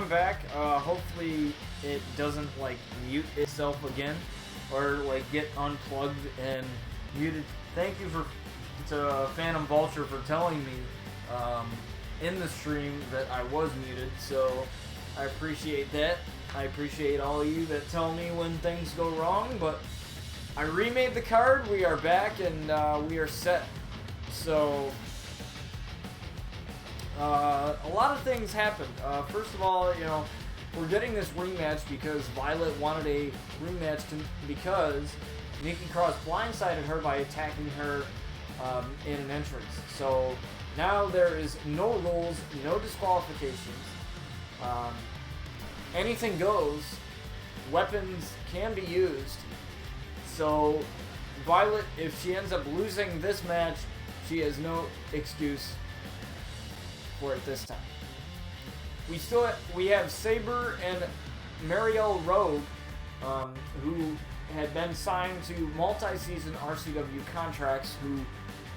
I'm back. Hopefully it doesn't like mute itself again or like get unplugged and muted. Thank you to Phantom Vulture for telling me in the stream that I was muted, so I appreciate that. I appreciate all of you that tell me when things go wrong, but I remade the card, we are back, and we are set. So a lot of things happened. First of all, you know, we're getting this rematch because Violet wanted a rematch because Nikki Cross blindsided her by attacking her in an entrance. So now there is no rules, no disqualifications. Anything goes. Weapons can be used. So Violet, if she ends up losing this match, she has no excuse for it this time. We have Sabre and Marielle Rogue, who had been signed to multi-season RCW contracts, who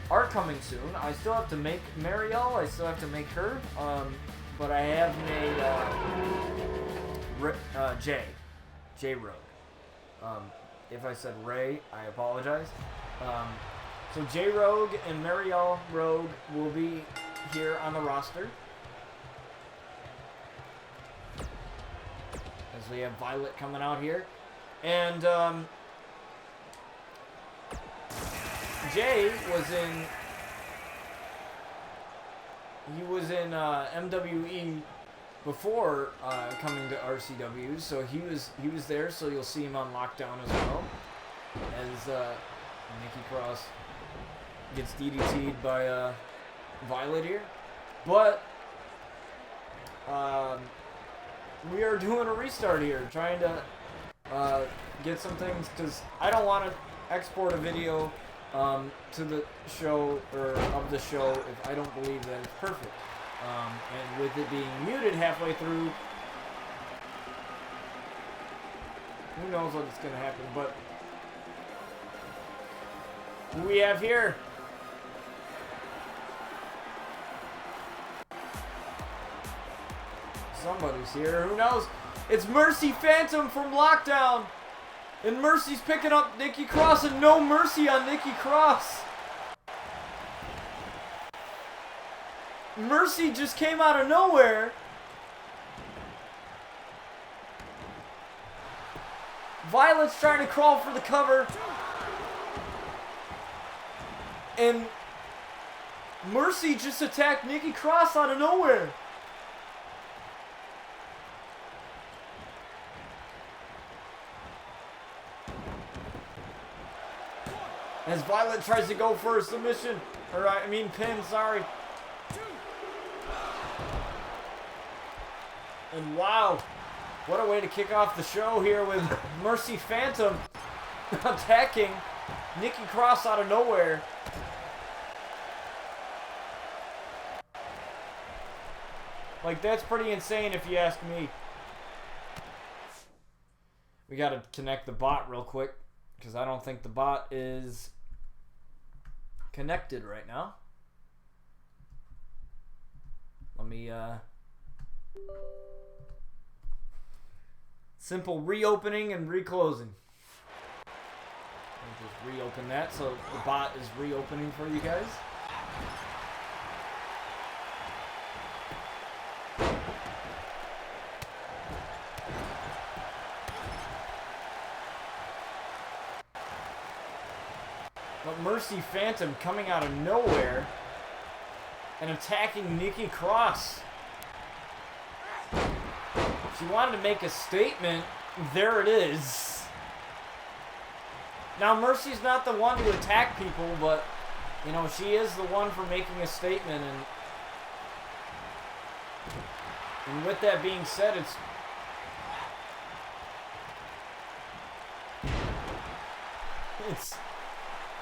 are coming soon. I still have to make Marielle. I still have to make her. But I have made J Rogue. If I said Ray, I apologize. So J Rogue and Marielle Rogue will be here on the roster. As we have Violet coming out here. And Jay was in... He was in MWE before coming to RCW, so he was there. So you'll see him on Lockdown as well, as Nikki Cross gets DDT'd by Violet here. But we are doing a restart here, trying to get some things, because I don't want to export a video to the show, or of the show, if I don't believe that it's perfect. And with it being muted halfway through, who knows what's going to happen. But who we have here? Somebody's here. Who knows? It's Mercy Phantom from Lockdown. And Mercy's picking up Nikki Cross, and no mercy on Nikki Cross. Mercy just came out of nowhere. Violet's trying to crawl for the cover. And Mercy just attacked Nikki Cross out of nowhere. As Violet tries to go for a submission, or I mean pin, sorry. And wow, what a way to kick off the show here with Mercy Phantom attacking Nikki Cross out of nowhere. Like, that's pretty insane if you ask me. We gotta connect the bot real quick, because I don't think the bot is connected right now. Let me simple reopening and reclosing. Let me just reopen that so the bot is reopening for you guys. But Mercy Phantom coming out of nowhere and attacking Nikki Cross. She wanted to make a statement. There it is. Now, Mercy's not the one to attack people, but, you know, she is the one for making a statement. And with that being said, it's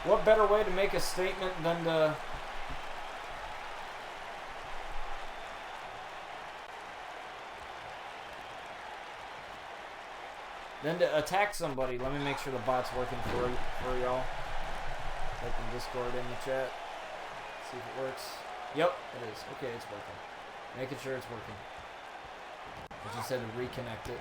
what better way to make a statement than to attack somebody. Let me make sure the bot's working for y'all. Type in Discord in the chat. See if it works. Yep, it is. Okay, it's working. Making sure it's working. I just had to reconnect it.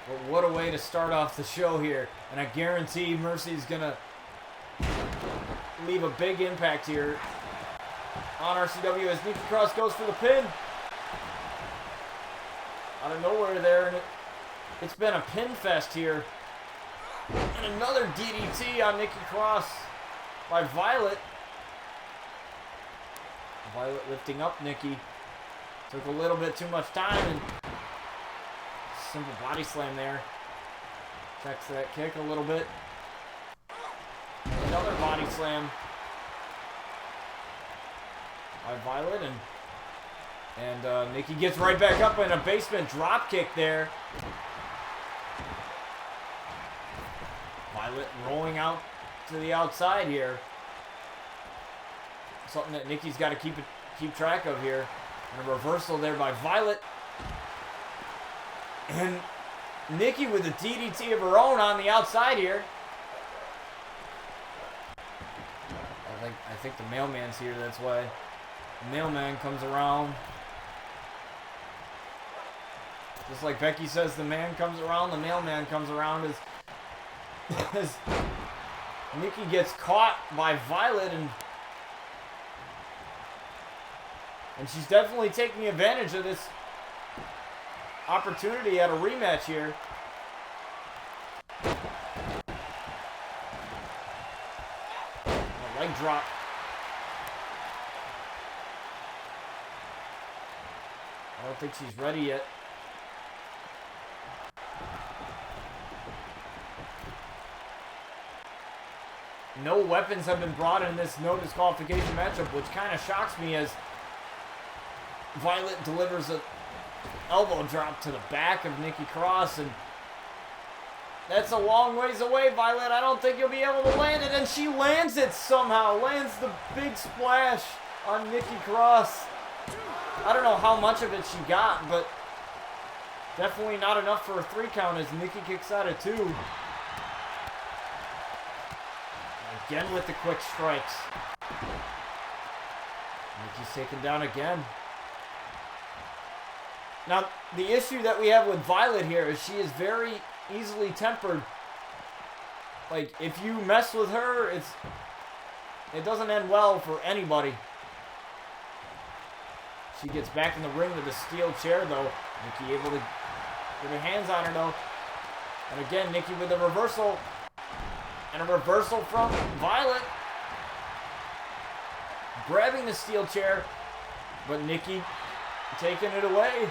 But what a way to start off the show here. And I guarantee Mercy's going to leave a big impact here on RCW as Nikki Cross goes for the pin. Out of nowhere there, and it's been a pin fest here. And another DDT on Nikki Cross by Violet. Violet lifting up Nikki. Took a little bit too much time, and simple body slam there. Checks that kick a little bit. Another body slam by Violet, and Nikki gets right back up in a basement drop kick there. Violet rolling out to the outside here. Something that Nikki's got to keep track of here. And a reversal there by Violet. And Nikki with a DDT of her own on the outside here. I think the mailman's here, that's why. The mailman comes around. Just like Becky says, the man comes around, the mailman comes around as Nikki gets caught by Violet, and she's definitely taking advantage of this opportunity at a rematch here. A leg drop. I don't think she's ready yet. No weapons have been brought in this no disqualification matchup, which kind of shocks me as Violet delivers an elbow drop to the back of Nikki Cross, and that's a long ways away, Violet. I don't think you'll be able to land it, and she lands it somehow. Lands the big splash on Nikki Cross. I don't know how much of it she got, but definitely not enough for a 3 count as Nikki kicks out at 2. Again with the quick strikes. Nikki's taken down again. Now, the issue that we have with Violet here is she is very easily tempered. Like, if you mess with her, it doesn't end well for anybody. She gets back in the ring with a steel chair, though. Nikki able to get her hands on her, though. And again, Nikki with a reversal. And a reversal from Violet. Grabbing the steel chair, but Nikki taking it away.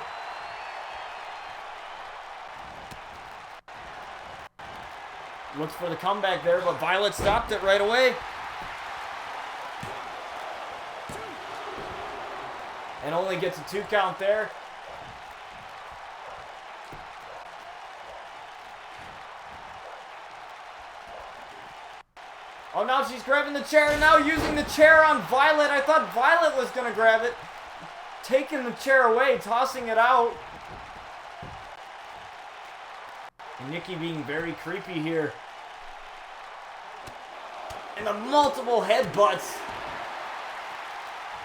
Looks for the comeback there, but Violet stopped it right away. And only gets a 2 count there. Oh, now she's grabbing the chair, and now using the chair on Violet. I thought Violet was going to grab it. Taking the chair away, tossing it out. And Nikki being very creepy here. And the multiple headbutts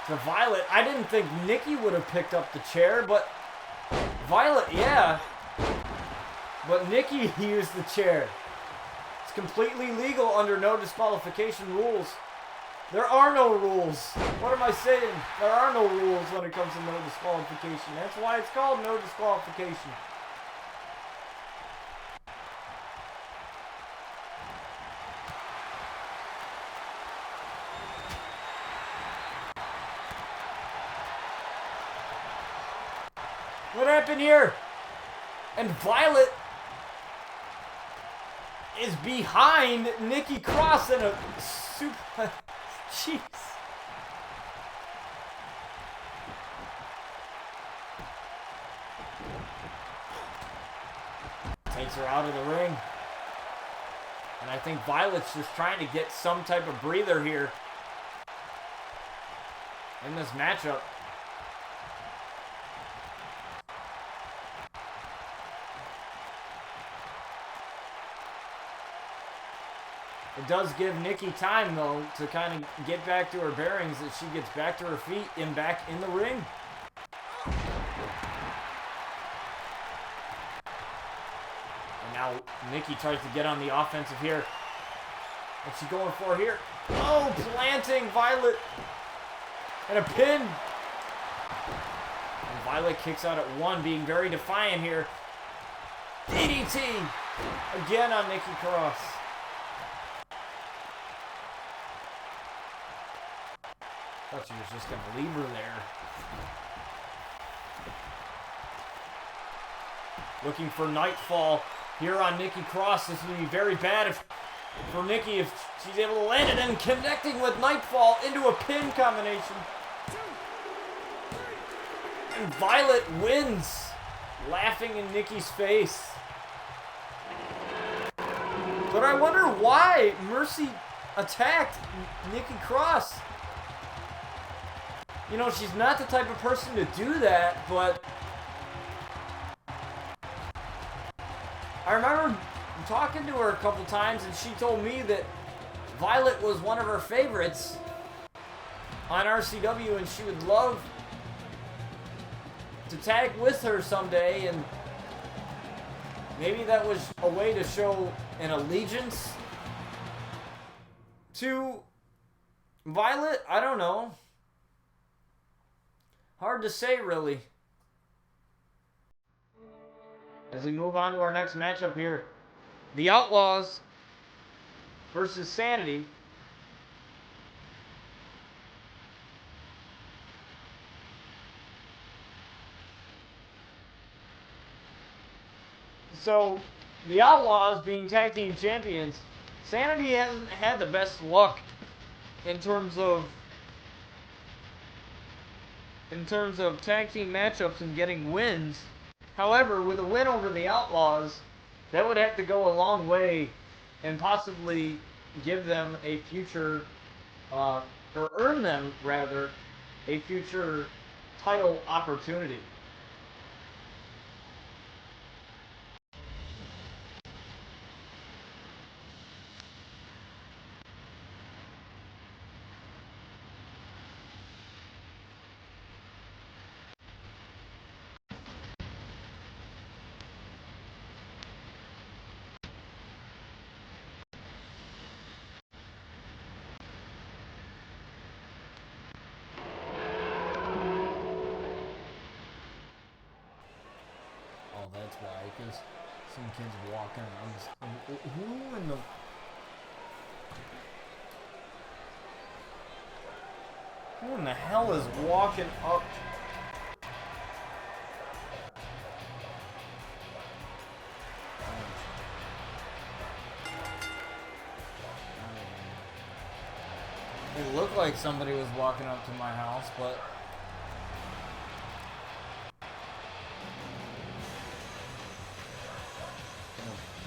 to Violet. I didn't think Nikki would have picked up the chair, but Violet, yeah. But Nikki used the chair. It's completely legal under no disqualification rules. There are no rules. What am I saying? There are no rules when it comes to no disqualification. That's why it's called no disqualification. What happened here? And Violet is behind Nikki Cross in a super... Jeez. Takes her out of the ring. And I think Violet's just trying to get some type of breather here in this matchup. It does give Nikki time, though, to kind of get back to her bearings as she gets back to her feet and back in the ring. And now Nikki tries to get on the offensive here. What's she going for here? Oh, planting Violet. And a pin. And Violet kicks out at 1, being very defiant here. DDT. Again on Nikki Cross. Thought she was just going to leave her there. Looking for Nightfall here on Nikki Cross. This would be very bad for Nikki if she's able to land it and connecting with Nightfall into a pin combination. And Violet wins, laughing in Nikki's face. But I wonder why Mercy attacked Nikki Cross. You know, she's not the type of person to do that, but I remember talking to her a couple times, and she told me that Violet was one of her favorites on RCW, and she would love to tag with her someday, and maybe that was a way to show an allegiance to Violet. I don't know. Hard to say, really. As we move on to our next matchup here, the Outlaws versus Sanity. So, the Outlaws being tag team champions, Sanity hasn't had the best luck in terms of tag team matchups and getting wins. However, with a win over the Outlaws, that would have to go a long way and possibly give them a future, or earn them, rather, a future title opportunity. Oh, that's why, because some kids walking around. Who in the... Who in the hell is walking up? It looked like somebody was walking up to my house, but...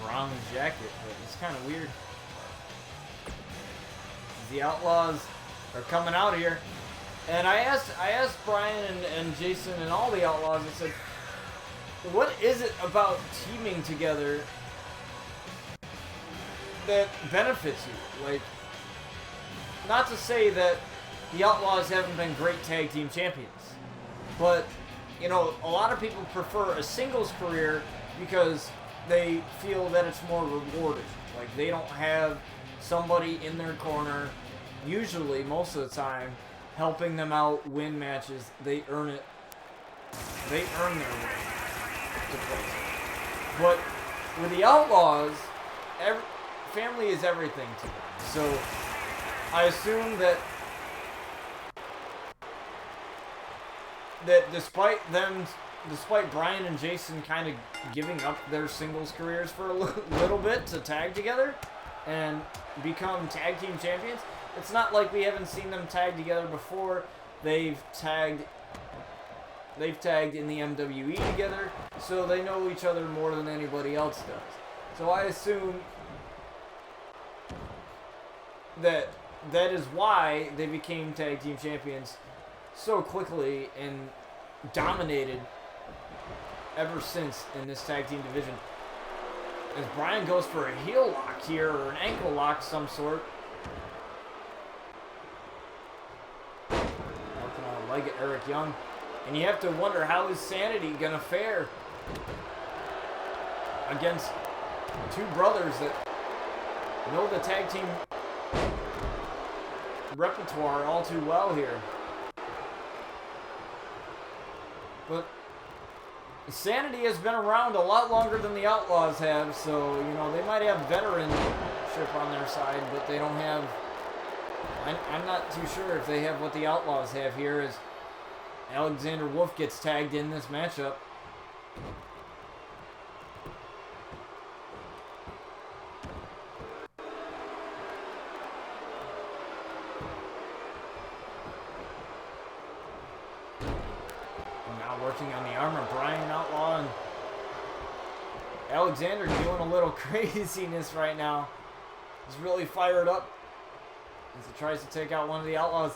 brown jacket, but it's kind of weird. The Outlaws are coming out here, and I asked Brian and Jason and all the Outlaws, I said, what is it about teaming together that benefits you? Like, not to say that the Outlaws haven't been great tag team champions, but, you know, a lot of people prefer a singles career because they feel that it's more rewarding. Like, they don't have somebody in their corner, usually, most of the time, helping them out win matches. They earn it. They earn their way to place. But with the Outlaws, family is everything to them. So I assume that despite Brian and Jason kind of giving up their singles careers for a little bit to tag together and become tag team champions, it's not like we haven't seen them tag together before. They've tagged in the MWE together, so they know each other more than anybody else does. So I assume that is why they became tag team champions so quickly and dominated ever since in this tag team division. As Bryan goes for a heel lock here, or an ankle lock of some sort. Working on a leg at Eric Young. And you have to wonder how is Sanity going to fare against two brothers that know the tag team repertoire all too well here. But Sanity has been around a lot longer than the Outlaws have, so, you know, they might have veteranship on their side, but they don't have... I'm not too sure if they have what the Outlaws have here, as Alexander Wolf gets tagged in this matchup. Working on the armor, Bryan Outlaw and Alexander doing a little craziness right now. He's really fired up as he tries to take out one of the Outlaws.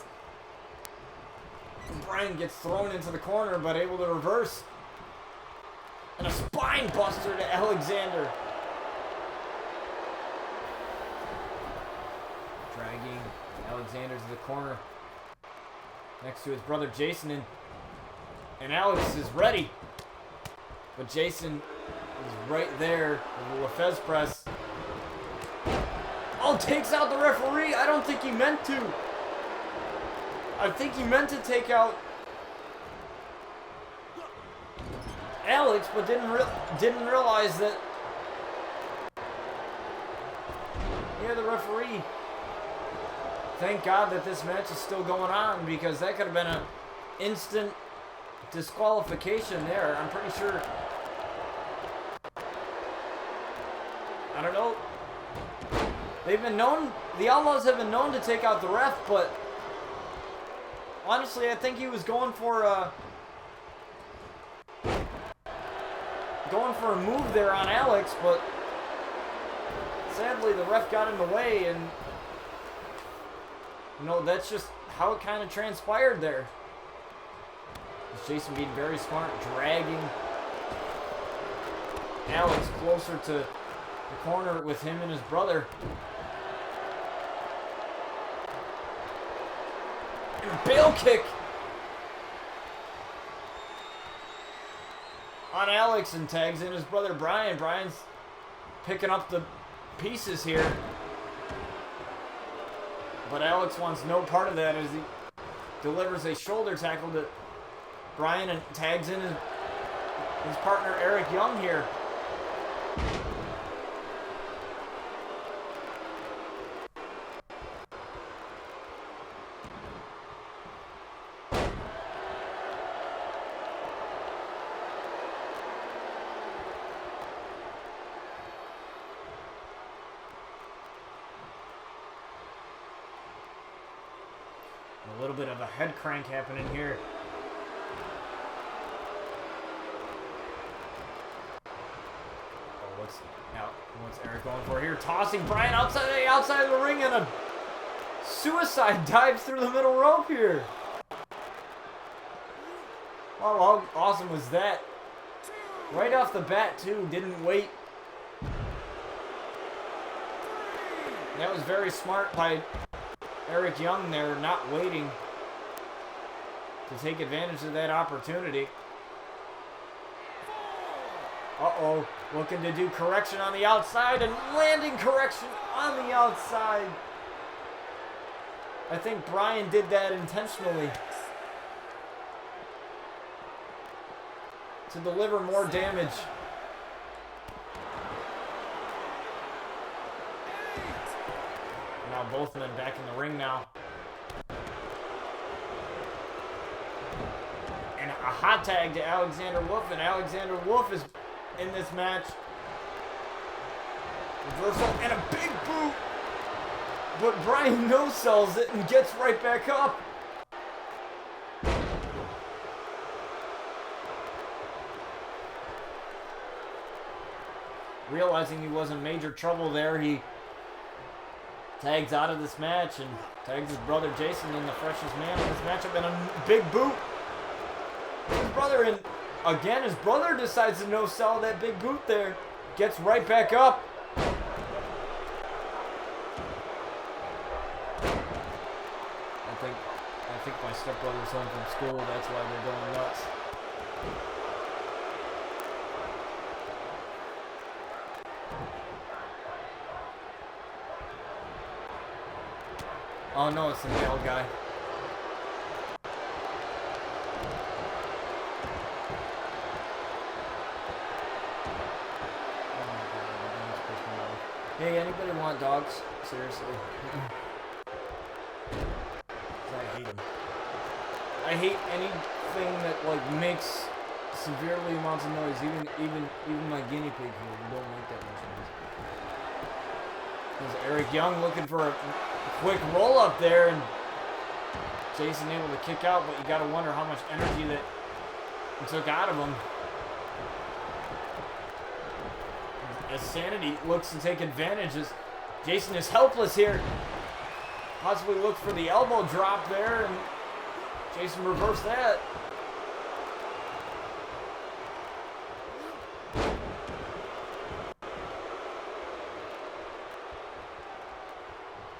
Bryan gets thrown into the corner, but able to reverse. And a spine buster to Alexander. Dragging Alexander to the corner next to his brother Jason, and Alex is ready. But Jason is right there with the Lefez press. Oh, takes out the referee. I don't think he meant to. I think he meant to take out Alex, but didn't realize that. Yeah, the referee. Thank God that this match is still going on, because that could have been an instant disqualification there. I'm pretty sure. I don't know. They've been known, the Outlaws have been known to take out the ref, but honestly, I think he was going for a move there on Alex, but sadly the ref got in the way, and you know, that's just how it kind of transpired there. Jason being very smart, dragging Alex closer to the corner with him and his brother. And a bail kick on Alex, and tags in his brother Bryan. Bryan's picking up the pieces here. But Alex wants no part of that as he delivers a shoulder tackle to Bryan and tags in his partner Eric Young here. A little bit of a head crank happening here. What's Eric going for here? Tossing Bryan outside of the ring, and a suicide dive through the middle rope here. Wow, how awesome was that? Right off the bat, too. Didn't wait. That was very smart by Eric Young there, not waiting to take advantage of that opportunity. Uh-oh, looking to do correction on the outside, and landing correction on the outside. I think Bryan did that intentionally to deliver more damage. Now both men back in the ring now. And a hot tag to Alexander Wolf, and Alexander Wolf is in this match. Reversal and a big boot. But Bryan no-sells it and gets right back up. Realizing he was in major trouble there, he tags out of this match and tags his brother Jason in, the freshest man in this matchup, and a big boot. His brother, and again, his brother decides to no-sell that big boot there. gets right back up. I think my stepbrother's home from school. That's why they're going nuts. Oh no, it's the male guy. Hey, anybody want dogs? Seriously. I hate them. I hate anything that like makes severely amounts of noise. Even my guinea pig here don't make that much noise. There's Eric Young looking for a quick roll up there, and Jason able to kick out, but you gotta wonder how much energy that it took out of him. As Sanity looks to take advantage, as Jason is helpless here. Possibly look for the elbow drop there, and Jason reversed that.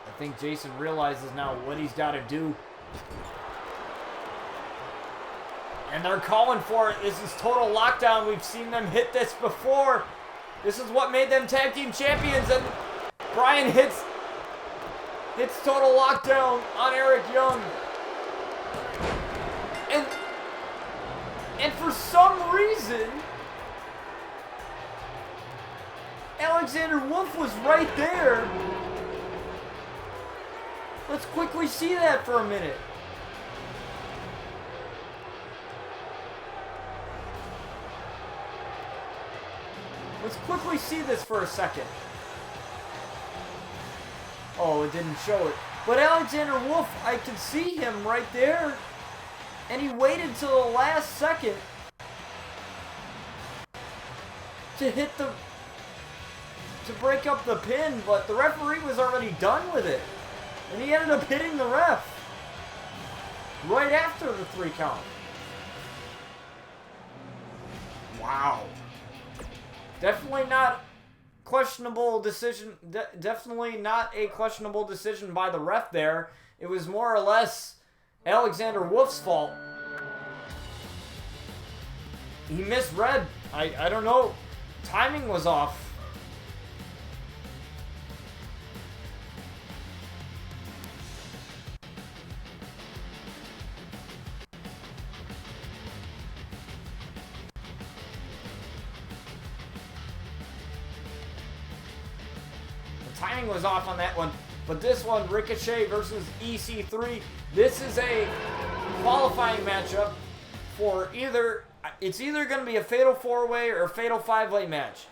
I think Jason realizes now what he's got to do. And they're calling for it. This is total lockdown. We've seen them hit this before. This is what made them tag team champions, and Brian hits total lockdown on Eric Young. And for some reason, Alexander Wolf was right there. Let's quickly see that for a minute. Let's quickly see this for a second. Oh, it didn't show it. But Alexander Wolf, I could see him right there. And he waited till the last second to break up the pin, but the referee was already done with it. And he ended up hitting the ref right after the 3 count. Wow. Definitely not questionable decision. Definitely not a questionable decision by the ref there. It was more or less Alexander Wolf's fault. He misread. I don't know. Timing was off. Timing was off on that one, but this one, Ricochet versus EC3, this is a qualifying matchup for it's either going to be a Fatal 4-Way or a Fatal 5-Way match.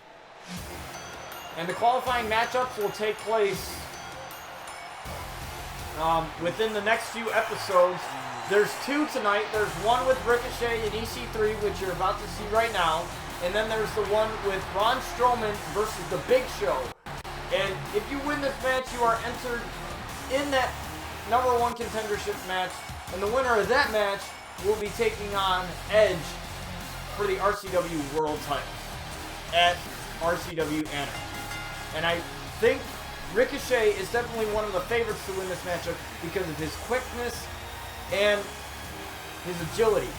And the qualifying matchups will take place within the next few episodes. There's 2 tonight. There's one with Ricochet and EC3, which you're about to see right now. And then there's the one with Braun Strowman versus The Big Show. And if you win this match, you are entered in that #1 contendership match. And the winner of that match will be taking on Edge for the RCW World title at RCW Anarchy. And I think Ricochet is definitely one of the favorites to win this matchup because of his quickness and his agility.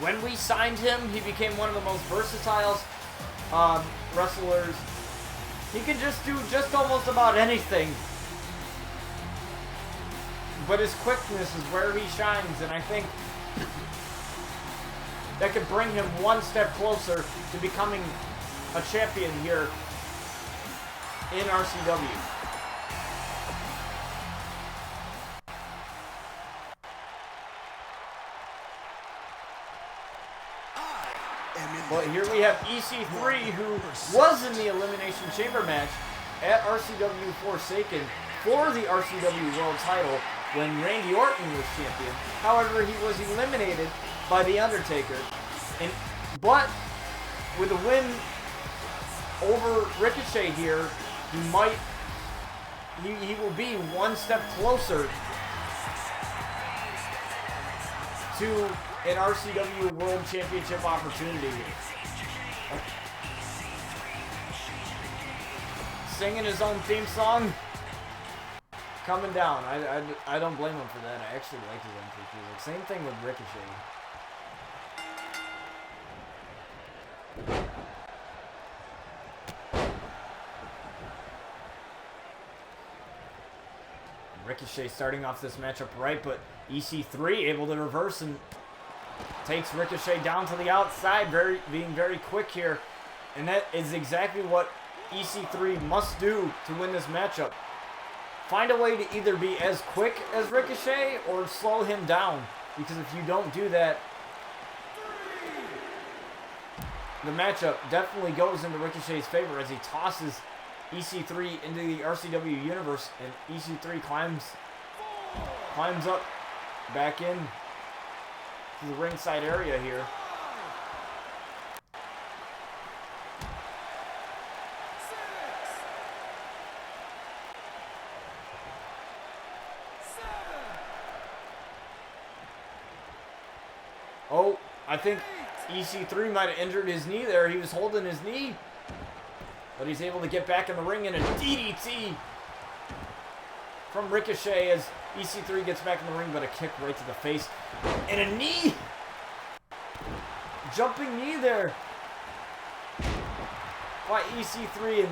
When we signed him, he became one of the most versatile wrestlers. He can just do just almost about anything. But his quickness is where he shines, and I think that could bring him one step closer to becoming a champion here in RCW. Well, here we have EC3, who was in the Elimination Chamber match at RCW Forsaken for the RCW World title when Randy Orton was champion. However, he was eliminated by The Undertaker. But with a win over Ricochet here, he will be one step closer to an RCW World Championship opportunity here. Singing his own theme song. Coming down. I don't blame him for that. I actually like his entrance music. Same thing with Ricochet. Ricochet starting off this matchup right, but EC3 able to reverse and takes Ricochet down to the outside, being very quick here. And that is exactly what EC3 must do to win this matchup. Find a way to either be as quick as Ricochet or slow him down. Because if you don't do that, the matchup definitely goes into Ricochet's favor as he tosses EC3 into the RCW universe, and EC3 climbs up back in to the ringside area here. Oh, I think EC3 might have injured his knee there. He was holding his knee. But he's able to get back in the ring, and a DDT from Ricochet as EC3 gets back in the ring, but a kick right to the face. And a knee! Jumping knee there by EC3.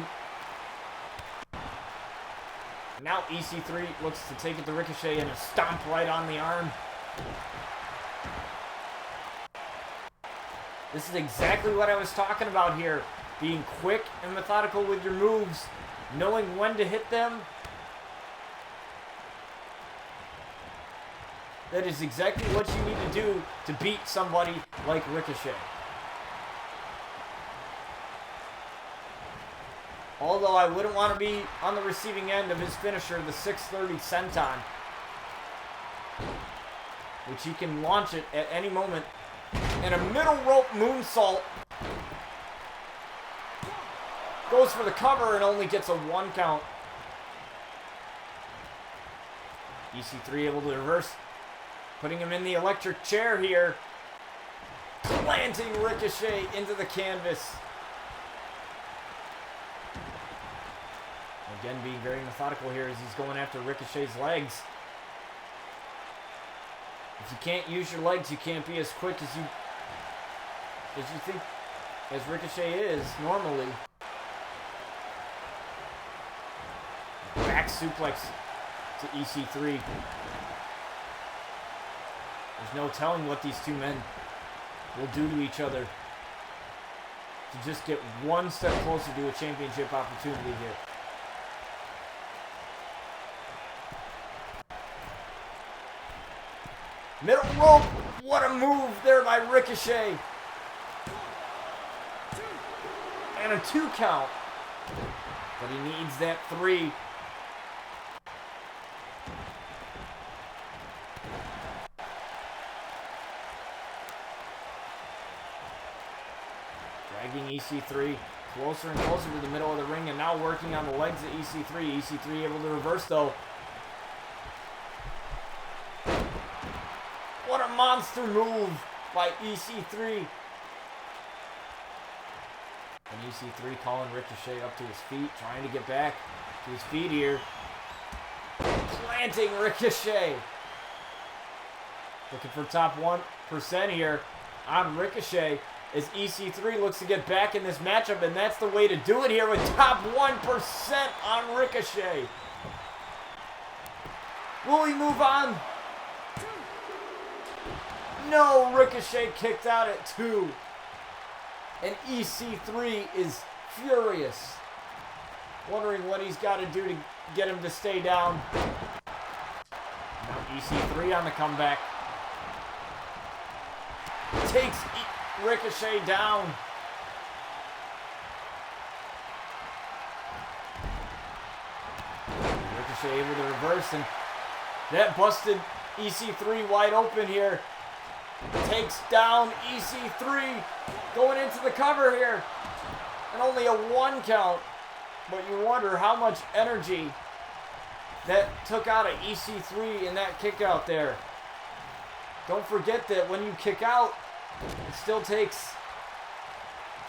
And now EC3 looks to take it to Ricochet and a stomp right on the arm. This is exactly what I was talking about here. Being quick and methodical with your moves, knowing when to hit them. That is exactly what you need to do to beat somebody like Ricochet. Although I wouldn't want to be on the receiving end of his finisher, the 630 senton, which he can launch it at any moment. And a middle rope moonsault. Goes for the cover and only gets a 1 count. EC3 able to reverse. Putting him in the electric chair here. Planting Ricochet into the canvas. Again, being very methodical here as he's going after Ricochet's legs. If you can't use your legs, you can't be as quick as you think as Ricochet is normally. Back suplex to EC3. There's no telling what these two men will do to each other to just get one step closer to a championship opportunity here. Middle rope. What a move there by Ricochet. And a 2 count. But he needs that 3. Dragging EC3 closer and closer to the middle of the ring, and now working on the legs of EC3. EC3 able to reverse though. What a monster move by EC3. And EC3 calling Ricochet up to his feet, trying to get back to his feet here. Planting Ricochet. Looking for top 1% here on Ricochet as EC3 looks to get back in this matchup, and that's the way to do it here with top 1% on Ricochet. Will he move on? No, Ricochet kicked out at 2. And EC3 is furious. Wondering what he's got to do to get him to stay down. Now EC3 on the comeback. Takes Ricochet down. Ricochet able to reverse, and that busted EC3 wide open here. Takes down EC3, going into the cover here, and only a 1 count, but you wonder how much energy that took out of EC3 in that kick out there. Don't forget that when you kick out, it still takes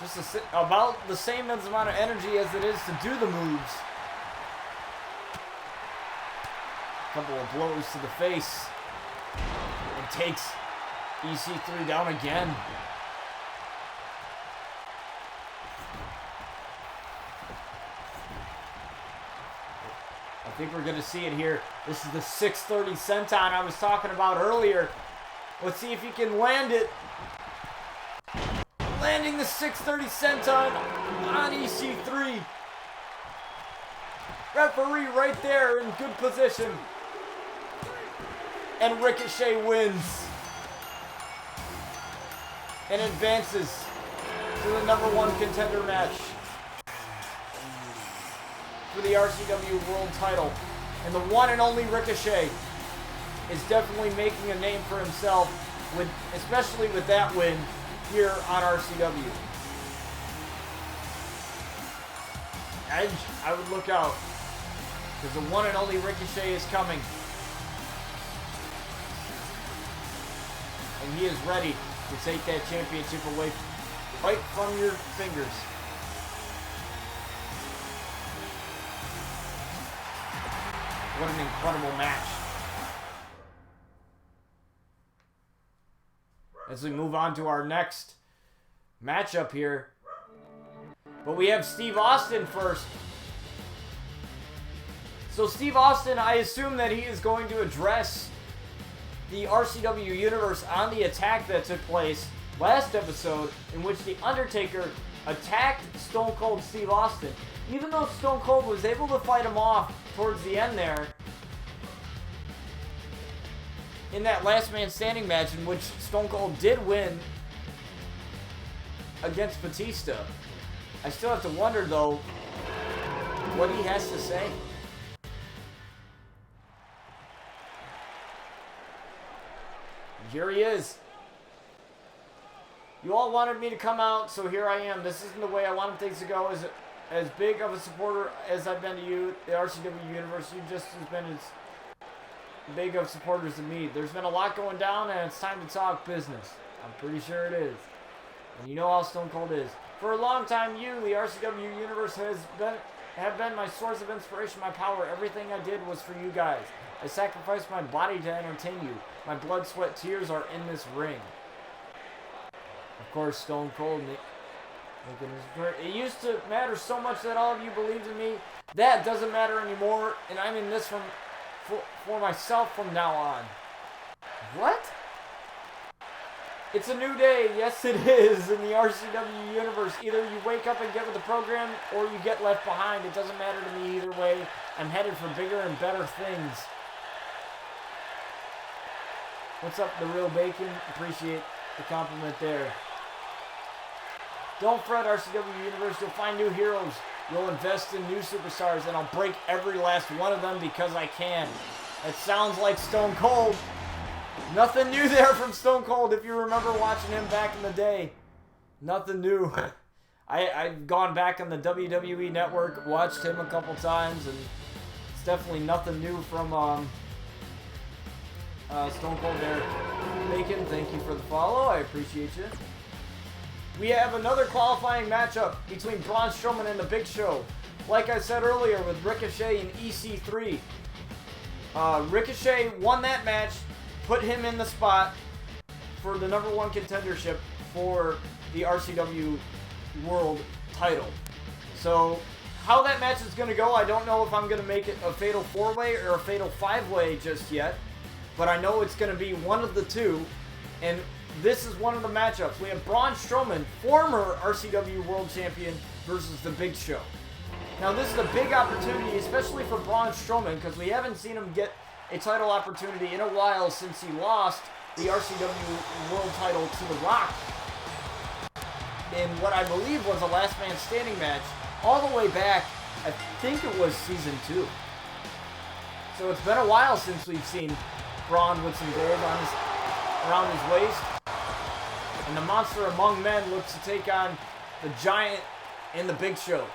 just about the same amount of energy as it is to do the moves. A couple of blows to the face. And takes EC3 down again. I think we're going to see it here. This is the 630 senton I was talking about earlier. Let's see if he can land it. Landing the 630 senton on EC3. Referee right there in good position. And Ricochet wins. And advances to the #1 contender match for the RCW World title. And the one and only Ricochet is definitely making a name for himself, especially with that win here on RCW. Edge, I would look out, because the one and only Ricochet is coming. And he is ready to take that championship away right from your fingers. What an incredible match. As we move on to our next matchup here. But we have Steve Austin first. So Steve Austin, I assume that he is going to address the RCW Universe on the attack that took place last episode, in which The Undertaker attacked Stone Cold Steve Austin. Even though Stone Cold was able to fight him off towards the end there, in that last man standing match in which Stone Cold did win against Batista, I still have to wonder, though, what he has to say. Here he is. You all wanted me to come out, so here I am. This isn't the way I wanted things to go. As big of a supporter as I've been to you, the RCW Universe, you just has been as big of supporters to me. There's been a lot going down, and it's time to talk business. I'm pretty sure it is. And you know how Stone Cold is. For a long time, you, the RCW Universe, have been my source of inspiration, my power. Everything I did was for you guys. I sacrificed my body to entertain you. My blood, sweat, tears are in this ring. Of course, Stone Cold. It used to matter so much that all of you believed in me. That doesn't matter anymore, and I'm in this for myself from now on. What? It's a new day. Yes, it is in the RCW Universe. Either you wake up and get with the program, or you get left behind. It doesn't matter to me either way. I'm headed for bigger and better things. What's up, The Real Bacon? Appreciate the compliment there. Don't fret, RCW Universe. You'll find new heroes. You'll invest in new superstars, and I'll break every last one of them because I can. It sounds like Stone Cold. Nothing new there from Stone Cold if you remember watching him back in the day. Nothing new. I've gone back on the WWE Network, watched him a couple times, and it's definitely nothing new from Stone Cold there. Bacon, thank you for the follow. I appreciate you. We have another qualifying matchup between Braun Strowman and The Big Show. Like I said earlier, with Ricochet and EC3. Ricochet won that match, put him in the spot for the #1 contendership for the RCW World title. So, how that match is going to go, I don't know if I'm going to make it a Fatal 4-Way or a Fatal 5-Way just yet. But I know it's going to be one of the two. And this is one of the matchups. We have Braun Strowman, former RCW World Champion, versus The Big Show. Now, this is a big opportunity, especially for Braun Strowman, because we haven't seen him get a title opportunity in a while since he lost the RCW World title to The Rock in what I believe was a last man standing match all the way back, I think it was season 2. So it's been a while since we've seen Braun with some gold on around his waist. And the monster among men looks to take on the Giant and The Big Show.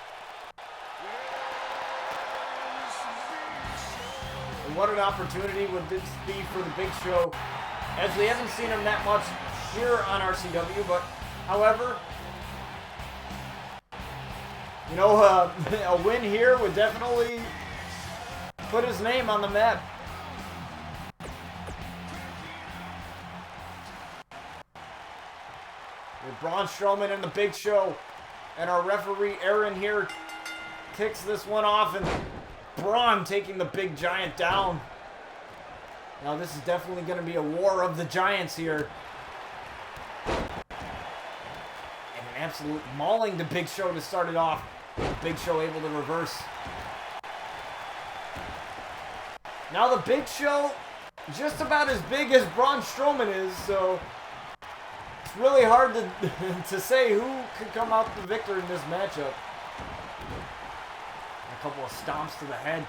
And what an opportunity would this be for The Big Show as we haven't seen him that much here on RCW, but however, you know, a win here would definitely put his name on the map. With Braun Strowman and the Big Show, and our referee Aaron here kicks this one off, and Braun taking the big giant down. Now this is definitely going to be a war of the giants here. And an absolute mauling to Big Show to start it off. Big Show able to reverse. Now the Big Show, just about as big as Braun Strowman is, so it's really hard to say who could come out the victor in this matchup. A couple of stomps to the head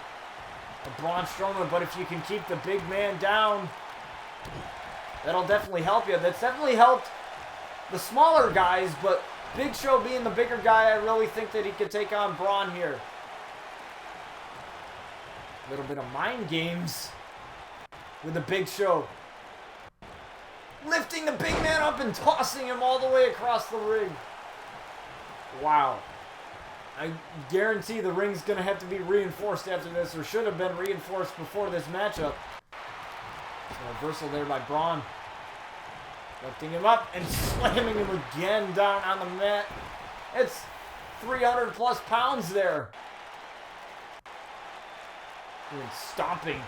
of Braun Strowman, but if you can keep the big man down, that'll definitely help you. That's definitely helped the smaller guys, but Big Show being the bigger guy, I really think that he could take on Braun here. A little bit of mind games with the Big Show. Lifting the big man up and tossing him all the way across the ring. Wow. I guarantee the ring's going to have to be reinforced after this, or should have been reinforced before this matchup. So reversal there by Braun. Lifting him up and slamming him again down on the mat. It's 300 plus pounds there. And stomping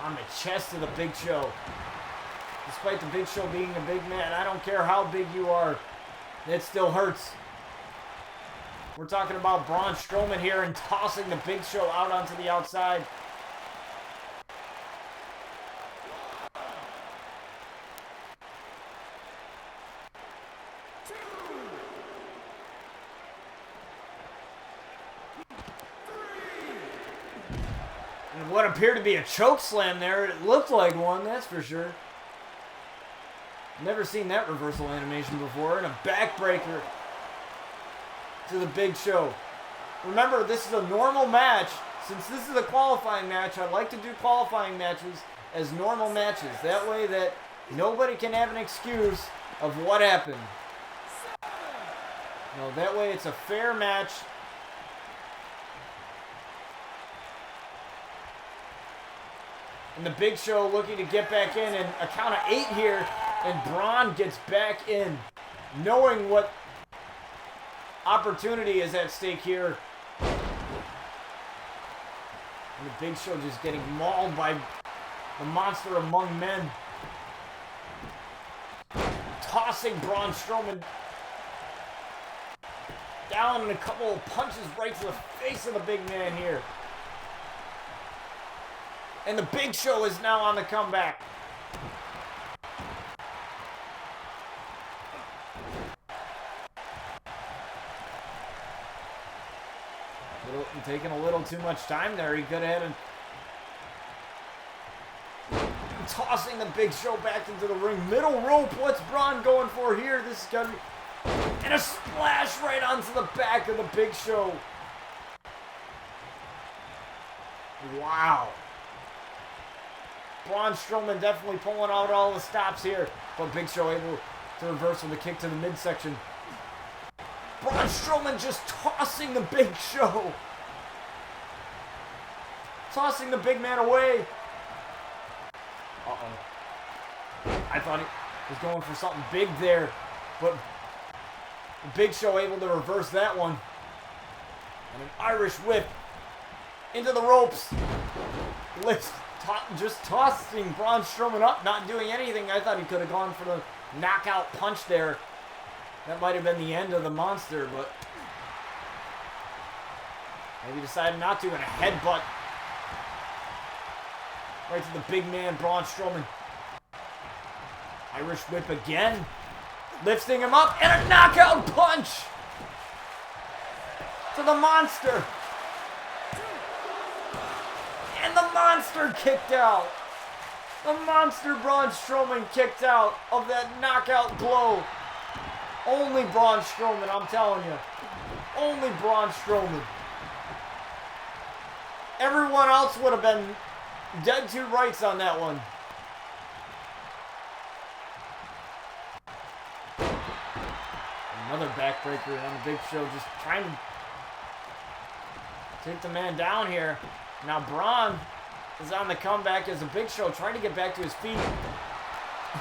on the chest of the Big Show. Despite the Big Show being a big man, I don't care how big you are, it still hurts. We're talking about Braun Strowman here and tossing the Big Show out onto the outside. And what appeared to be a choke slam there, it looked like one, that's for sure. Never seen that reversal animation before. And a backbreaker to the Big Show. Remember, this is a normal match. Since this is a qualifying match, I like to do qualifying matches as normal matches. That way that nobody can have an excuse of what happened. No, that way it's a fair match. And the Big Show looking to get back in, and a count of 8 here, and Braun gets back in, knowing what opportunity is at stake here. And the Big Show just getting mauled by the monster among men. Tossing Braun Strowman down, and a couple of punches right to the face of the big man here. And the Big Show is now on the comeback. Taking a little too much time there. He could have had tossing the Big Show back into the ring. Middle rope. What's Braun going for here? This is gonna be... And a splash right onto the back of the Big Show. Wow. Braun Strowman definitely pulling out all the stops here. But Big Show able to reverse with a kick to the midsection. Braun Strowman just tossing the Big Show. Tossing the big man away. Uh-oh. I thought he was going for something big there. But the Big Show able to reverse that one. And an Irish whip into the ropes. Lifts. Just tossing Braun Strowman up, not doing anything. I thought he could have gone for the knockout punch there. That might have been the end of the monster, but maybe decided not to. And a headbutt right to the big man, Braun Strowman. Irish whip again. Lifting him up, and a knockout punch to the monster. And the monster kicked out. The monster Braun Strowman kicked out of that knockout blow. Only Braun Strowman, I'm telling you. Only Braun Strowman. Everyone else would have been dead to rights on that one. Another backbreaker on the Big Show, just trying to take the man down here. Now Braun is on the comeback as the Big Show trying to get back to his feet.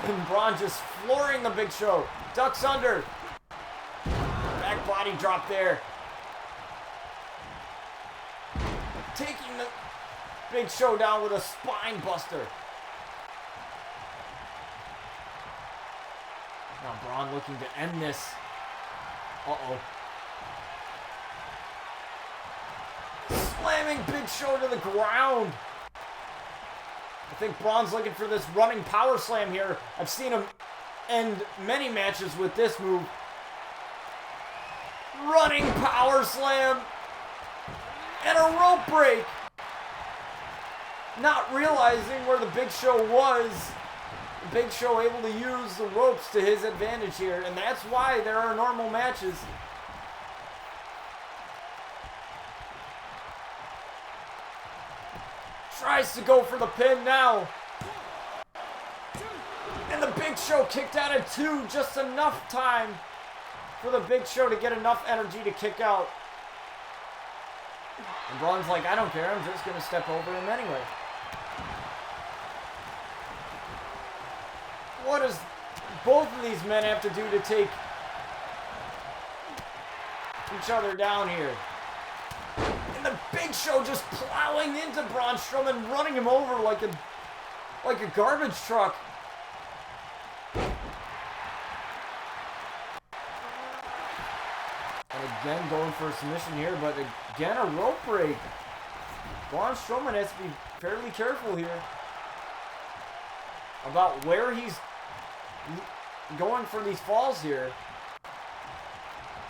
And Braun just flooring the Big Show. Ducks under. Back body drop there. Taking the Big Show down with a spine buster. Now Braun looking to end this. Uh-oh. Slamming Big Show to the ground. I think Braun's looking for this running power slam here. I've seen him end many matches with this move. Running power slam. And a rope break. Not realizing where the Big Show was. The Big Show able to use the ropes to his advantage here. And that's why there are normal matches. Tries to go for the pin now. And the Big Show kicked out at 2. Just enough time for the Big Show to get enough energy to kick out. And Braun's like, I don't care. I'm just going to step over him anyway. What does both of these men have to do to take each other down here? And the Big Show just plowing into Braun Strowman, running him over like a garbage truck. And again going for a submission here, but again a rope break. Braun Strowman has to be fairly careful here about where he's going for these falls here.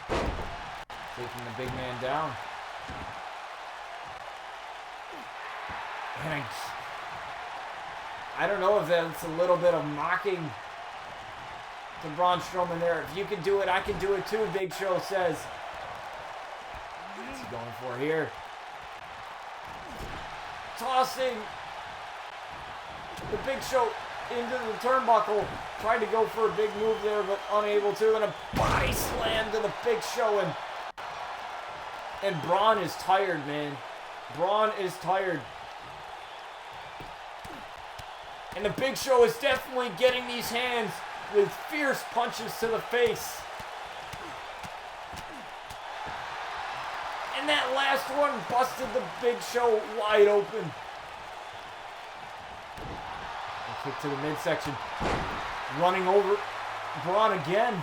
Taking the big man down. And I don't know if that's a little bit of mocking to Braun Strowman there. If you can do it, I can do it too, Big Show says. What's he going for here? Tossing the Big Show into the turnbuckle. Tried to go for a big move there, but unable to. And a body slam to the Big Show. And Braun is tired, man. Braun is tired. And the Big Show is definitely getting these hands with fierce punches to the face. And that last one busted the Big Show wide open. A kick to the midsection. Running over Braun again.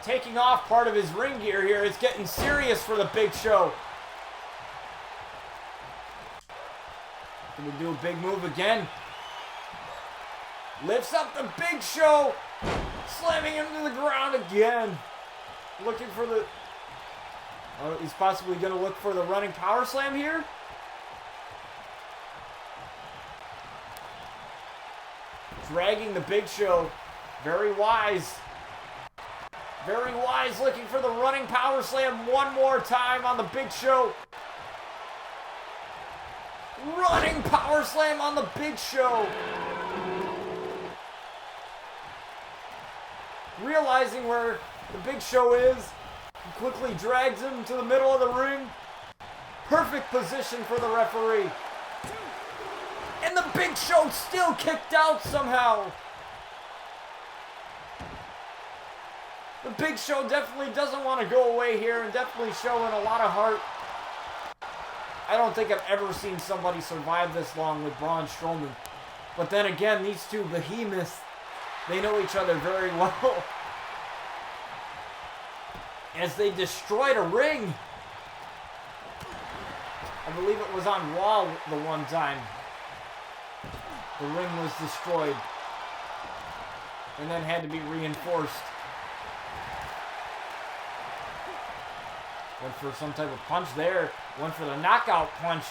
Taking off part of his ring gear here. It's getting serious for the Big Show. Gonna do a big move again. Lifts up the Big Show. Slamming him to the ground again. Looking for the... Oh, he's possibly gonna look for the running power slam here. Dragging the Big Show. Very wise. Very wise, looking for the running power slam one more time on the Big Show. Running power slam on the Big Show. Realizing where the Big Show is, he quickly drags him to the middle of the ring. Perfect position for the referee. And the Big Show still kicked out somehow. The Big Show definitely doesn't want to go away here and definitely showing a lot of heart. I don't think I've ever seen somebody survive this long with Braun Strowman. But then again, these two behemoths, they know each other very well. As they destroyed a ring. I believe it was on Raw the one time. The ring was destroyed. And then had to be reinforced. Went for some type of punch there. Went for the knockout punch.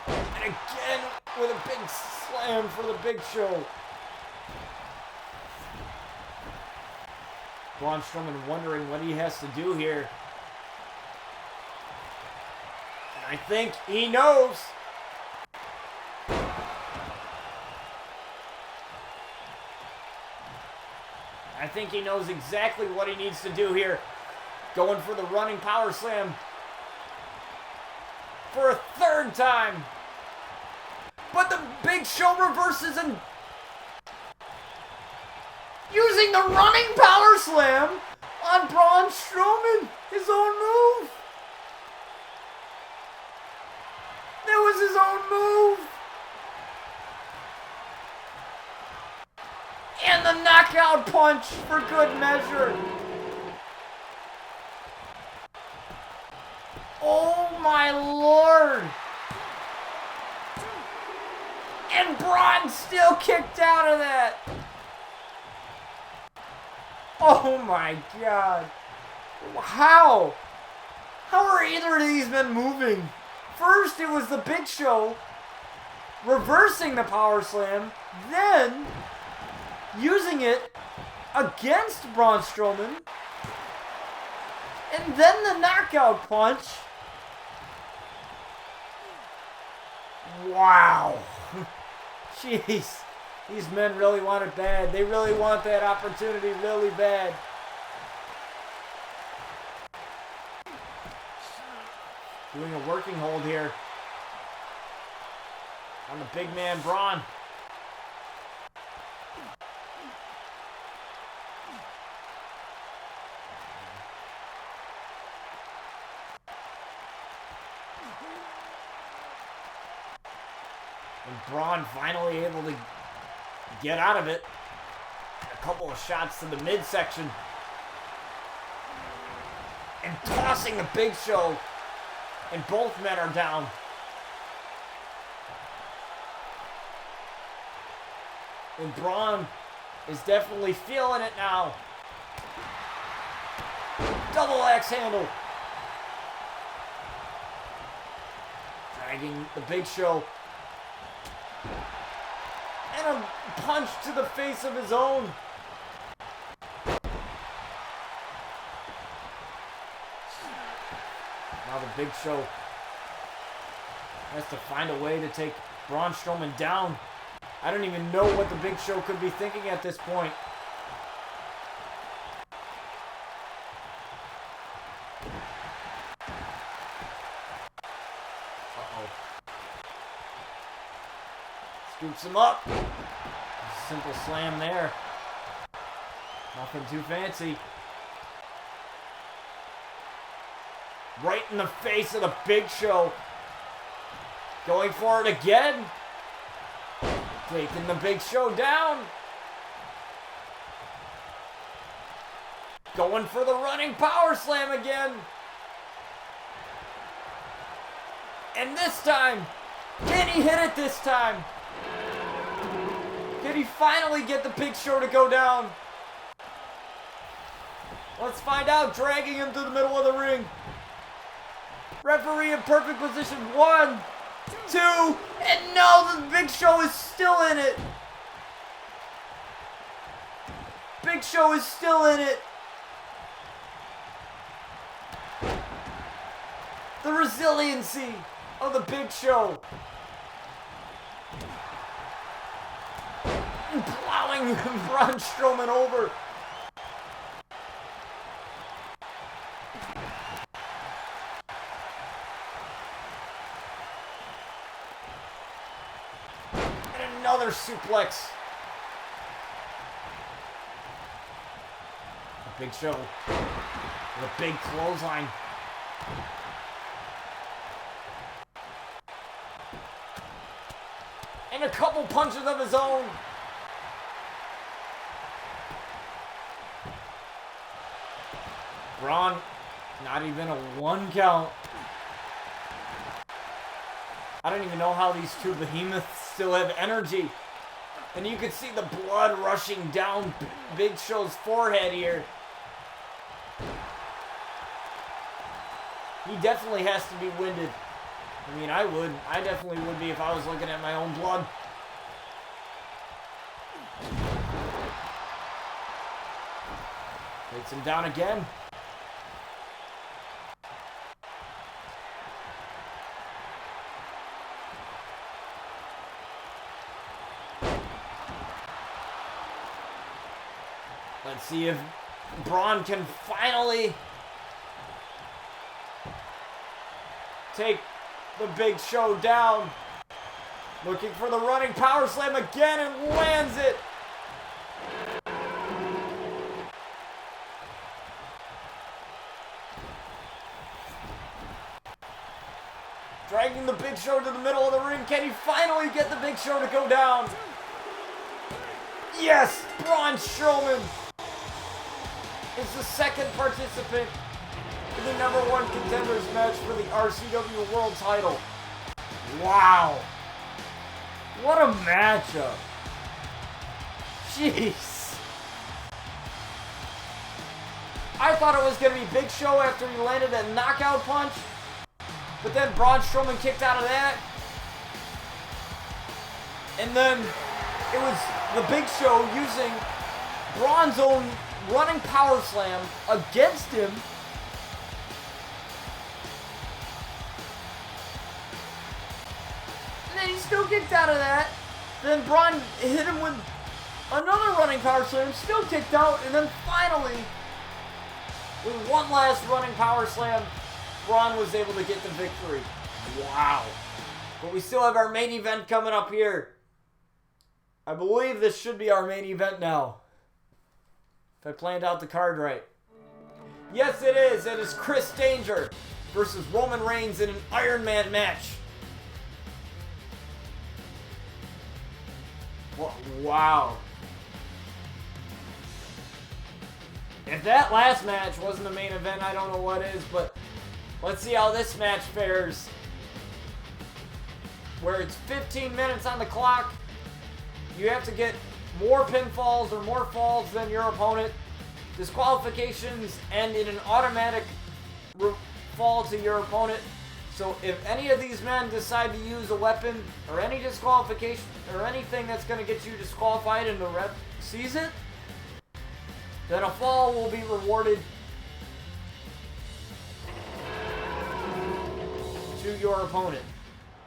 And again with a big slam for the Big Show. Braun Strowman wondering what he has to do here. And I think he knows. think he knows exactly what he needs to do here. Going for the running power slam. For a third time. But the Big Show reverses and using the running power slam on Braun Strowman. His own move. That was his own move. And the knockout punch for good measure. Oh my Lord. And Braun still kicked out of that. Oh my God. How? How are either of these men moving? First it was the Big Show reversing the power slam, then using it against Braun Strowman, and then the knockout punch. Wow. Jeez. These men really want it bad. They really want that opportunity really bad. Doing a working hold here on the big man Braun. And Braun finally able to get out of it. A couple of shots to the midsection. And tossing the Big Show. And both men are down. And Braun is definitely feeling it now. Double axe handle. Dragging the Big Show. And a punch to the face of his own. Now the Big Show has to find a way to take Braun Strowman down. I don't even know what the Big Show could be thinking at this point. Uh-oh. Scoops him up. Simple slam there. Nothing too fancy. Right in the face of the Big Show. Going for it again. Taking the Big Show down. Going for the running power slam again. And this time, can he hit it this time? Can he finally get the Big Show to go down? Let's find out. Dragging him to the middle of the ring. Referee in perfect position. 1, 2, and no, the Big Show is still in it. Big Show is still in it. The resiliency of the Big Show. And plowing Braun Strowman over. Another suplex. The Big Show with a big clothesline. And a couple punches of his own. Braun, not even a 1 count. I don't even know how these two behemoths still have energy. And you can see the blood rushing down Big Show's forehead here. He definitely has to be winded. I mean, I would. I definitely would be if I was looking at my own blood. Takes him down again. Let's see if Braun can finally take the Big Show down. Looking for the running power slam again and lands it. Dragging the Big Show to the middle of the ring. Can he finally get the Big Show to go down? Yes! Braun Strowman is the second participant in the #1 contenders match for the RCW World title. Wow. What a matchup. Jeez. I thought it was going to be Big Show after he landed a knockout punch. But then Braun Strowman kicked out of that. And then it was the Big Show using Braun's own running power slam against him. And then he still kicked out of that. Then Braun hit him with another running power slam, still kicked out. And then finally, with one last running power slam, Braun was able to get the victory. Wow. But we still have our main event coming up here. I believe this should be our main event now, if I planned out the card right. Yes, it is. It is Chris Danger versus Roman Reigns in an Iron Man match. Wow. If that last match wasn't the main event, I don't know what is, but let's see how this match fares. Where it's 15 minutes on the clock. You have to get more pinfalls or more falls than your opponent. Disqualifications end in an automatic fall to your opponent. So if any of these men decide to use a weapon or any disqualification or anything that's going to get you disqualified in the ref season, then a fall will be rewarded to your opponent.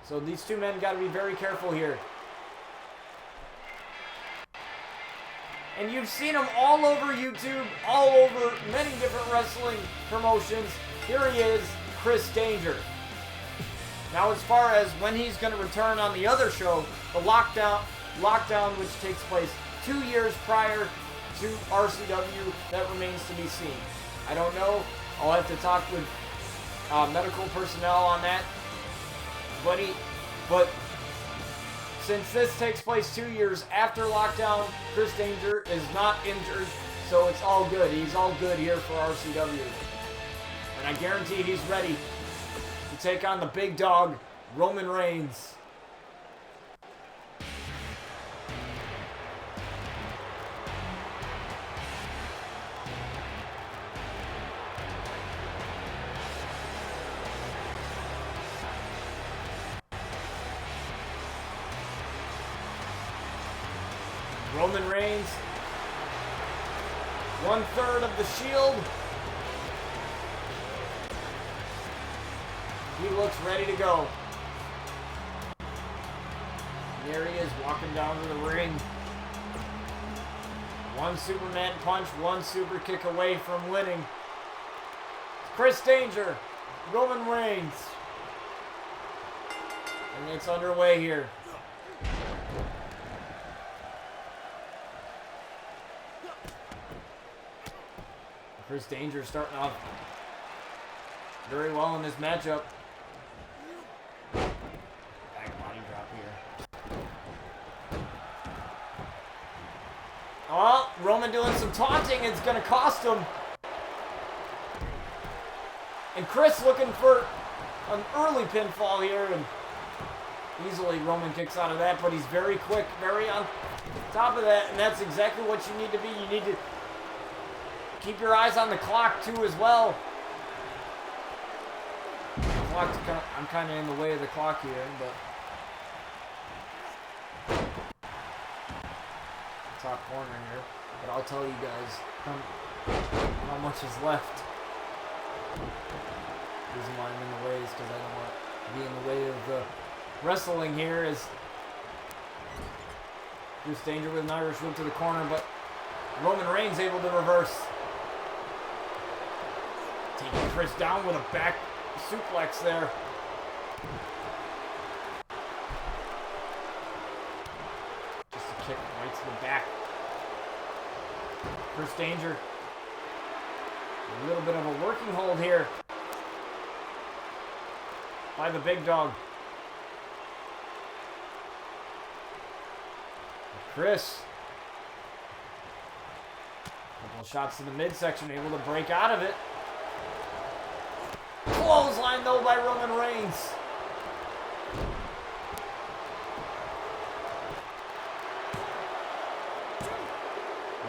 So these two men got to be very careful here. And you've seen him all over YouTube, all over many different wrestling promotions. Here he is, Chris Danger. Now as far as when he's going to return on the other show, the Lockdown, which takes place 2 years prior to RCW, that remains to be seen. I don't know. I'll have to talk with medical personnel on that. But since this takes place 2 years after Lockdown, Chris Danger is not injured, so it's all good. He's all good here for RCW. And I guarantee he's ready to take on the big dog, Roman Reigns. Roman Reigns, 1/3 of the Shield. He looks ready to go. And there he is, walking down to the ring. One Superman punch, one super kick away from winning. Chris Danger, Roman Reigns. And it's underway here. Chris Danger starting off very well in this matchup. Back body drop here. Oh, Roman doing some taunting. It's going to cost him. And Chris looking for an early pinfall here. And easily Roman kicks out of that. But he's very quick, very on top of that. And that's exactly what you need to be. You need to keep your eyes on the clock, too, as well. I'm kind of in the way of the clock here, but top corner here. But I'll tell you guys how much is left. The reason why I'm in the way is because I don't want to be in the way of the wrestling here. Is Chris Danger with an Irish whip to the corner, but Roman Reigns able to reverse. Taking Chris down with a back suplex there. Just a kick right to the back. Chris Danger. A little bit of a working hold here by the big dog. Chris. Couple of shots to the midsection, able to break out of it. Clothesline though by Roman Reigns.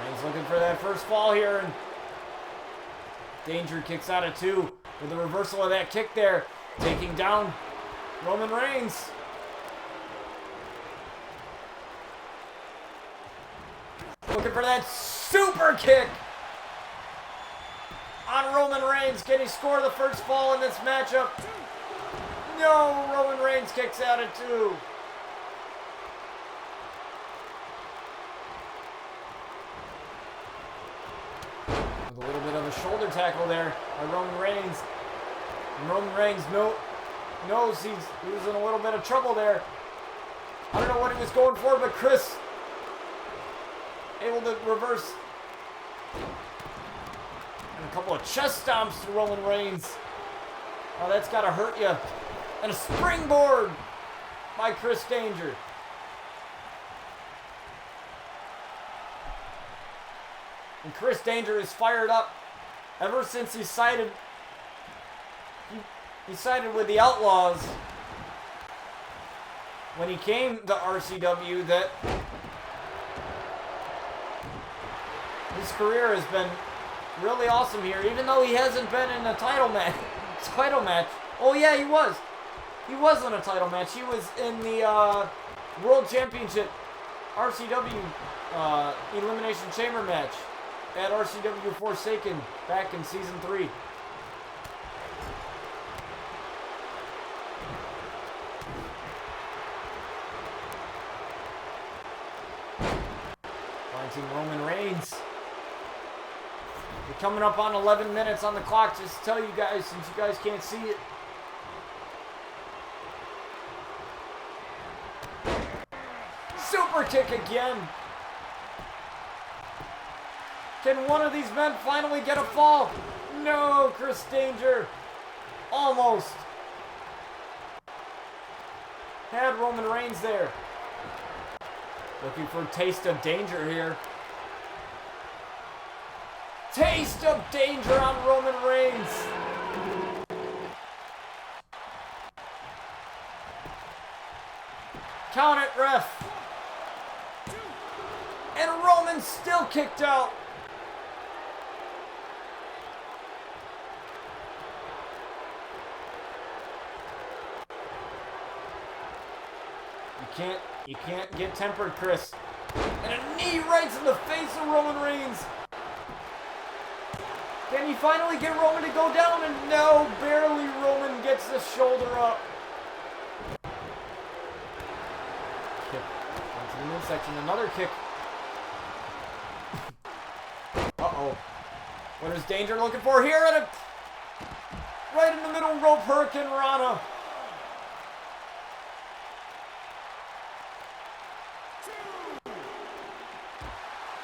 Reigns looking for that first fall here, and Danger kicks out of 2 with a reversal of that kick there, taking down Roman Reigns. Looking for that super kick on Roman Reigns. Can he score the first fall in this matchup? No, Roman Reigns kicks out at 2. With a little bit of a shoulder tackle there by Roman Reigns. And Roman Reigns knows he's in a little bit of trouble there. I don't know what he was going for, but Chris able to reverse. And a couple of chest stomps to Roman Reigns. Oh, that's got to hurt you. And a springboard by Chris Danger. And Chris Danger is fired up ever since he sided with the Outlaws when he came to RCW, that his career has been really awesome here, even though he hasn't been in a title match. Oh yeah, he was. He was in a title match. He was in the World Championship RCW Elimination Chamber match at RCW Forsaken back in Season 3. Finding Roman Reigns. We're coming up on 11 minutes on the clock, just to tell you guys, since you guys can't see it. Super kick again. Can one of these men finally get a fall? No, Chris Danger. Almost. Had Roman Reigns there. Looking for a taste of danger here. Taste of danger on Roman Reigns. Count it, ref. And Roman still kicked out. You can't get tempered, Chris. And a knee right in the face of Roman Reigns. Can he finally get Roman to go down? And no, barely Roman gets the shoulder up. Kick onto the midsection, another kick. Uh-oh. What is Danger looking for here? And a right in the middle rope, Hurricane Rana.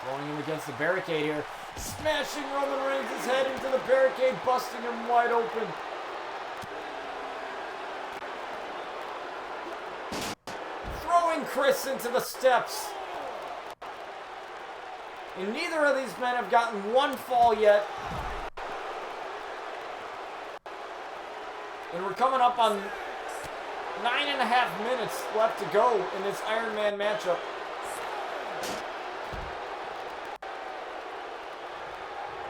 Throwing him against the barricade here. Smashing Roman Reigns' head into the barricade, busting him wide open. Throwing Chris into the steps. And neither of these men have gotten one fall yet. And we're coming up on 9.5 minutes left to go in this Iron Man matchup.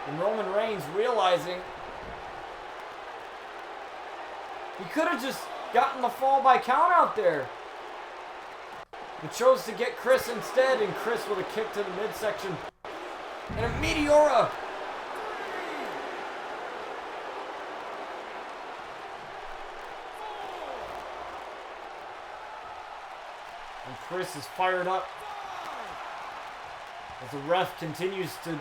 And Roman Reigns realizing he could have just gotten the fall by count out there. He chose to get Chris instead, and Chris with a kick to the midsection. And a Meteora. And Chris is fired up. As the ref continues to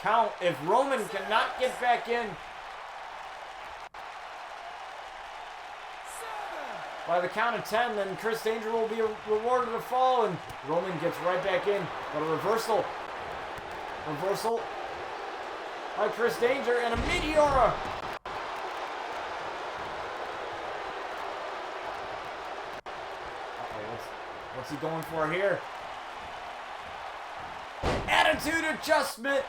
count, if Roman cannot get back in by the count of 10, then Chris Danger will be rewarded a fall, and Roman gets right back in. But a reversal. Reversal by Chris Danger, and a Meteora. What's he going for here? Attitude adjustment.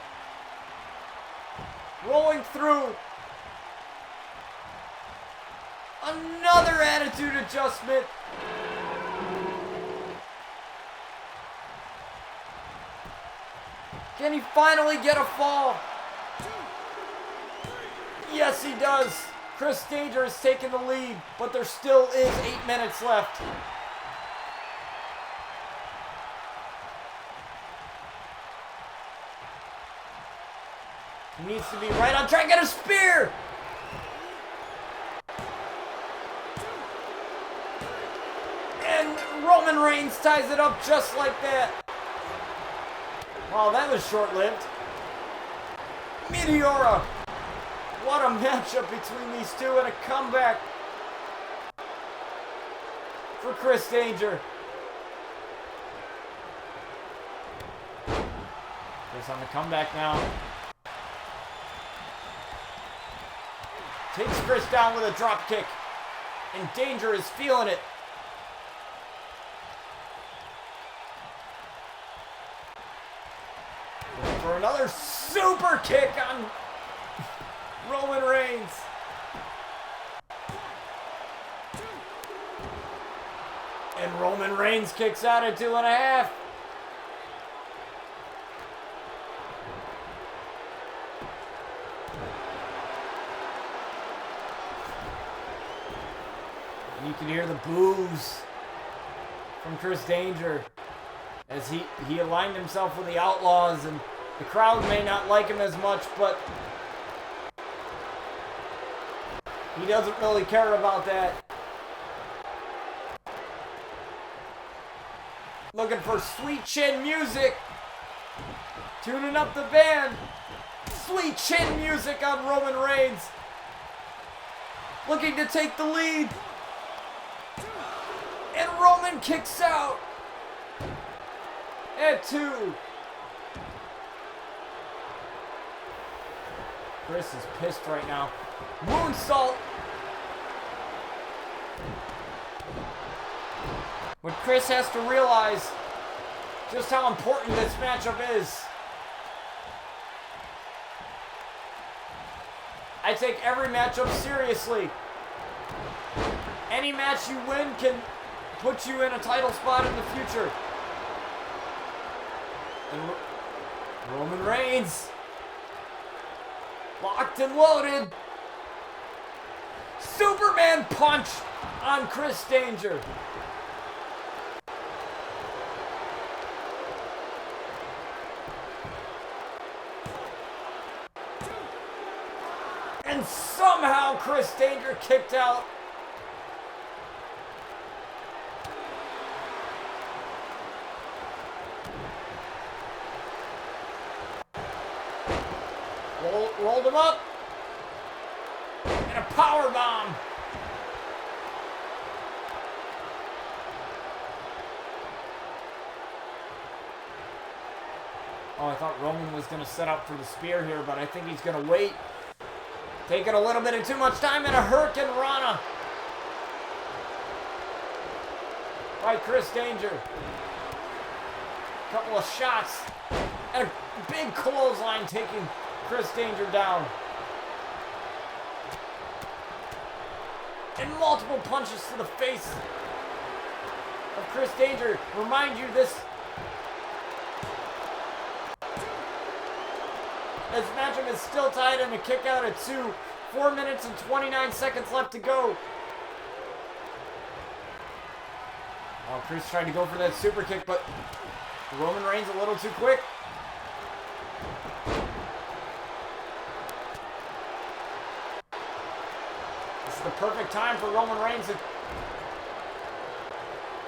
Rolling through. Another attitude adjustment. Can he finally get a fall? Yes, he does. Chris Danger has taken the lead, but there still is 8 minutes left. He needs to be right on track. Get a spear! And Roman Reigns ties it up just like that. Wow, that was short-lived. Meteora. What a matchup between these two, and a comeback for Chris Danger. Chris on the comeback now. Takes Chris down with a drop kick, and Danger is feeling it. Looking for another super kick on Roman Reigns. And Roman Reigns kicks out at 2.5. You can hear the boos from Chris Danger as he aligned himself with the Outlaws, and the crowd may not like him as much, but he doesn't really care about that. Looking for sweet chin music. Tuning up the band. Sweet chin music on Roman Reigns. Looking to take the lead. And Roman kicks out at 2. Chris is pissed right now. Moonsault. But Chris has to realize just how important this matchup is. I take every matchup seriously. Any match you win can put you in a title spot in the future. And Roman Reigns, locked and loaded. Superman punch on Chris Danger. And somehow Chris Danger kicked out. Rolled him up. And a power bomb. Oh, I thought Roman was going to set up for the spear here, but I think he's going to wait. Taking a little bit of too much time, and a Hurricane Rana by Chris Danger. Couple of shots, and a big clothesline taking Chris Danger down. And multiple punches to the face of Chris Danger. Remind you, this matchup is still tied in a kick out at 2. 4 minutes and 29 seconds left to go. Oh, Chris tried to go for that super kick, but Roman Reigns a little too quick. This is the perfect time for Roman Reigns to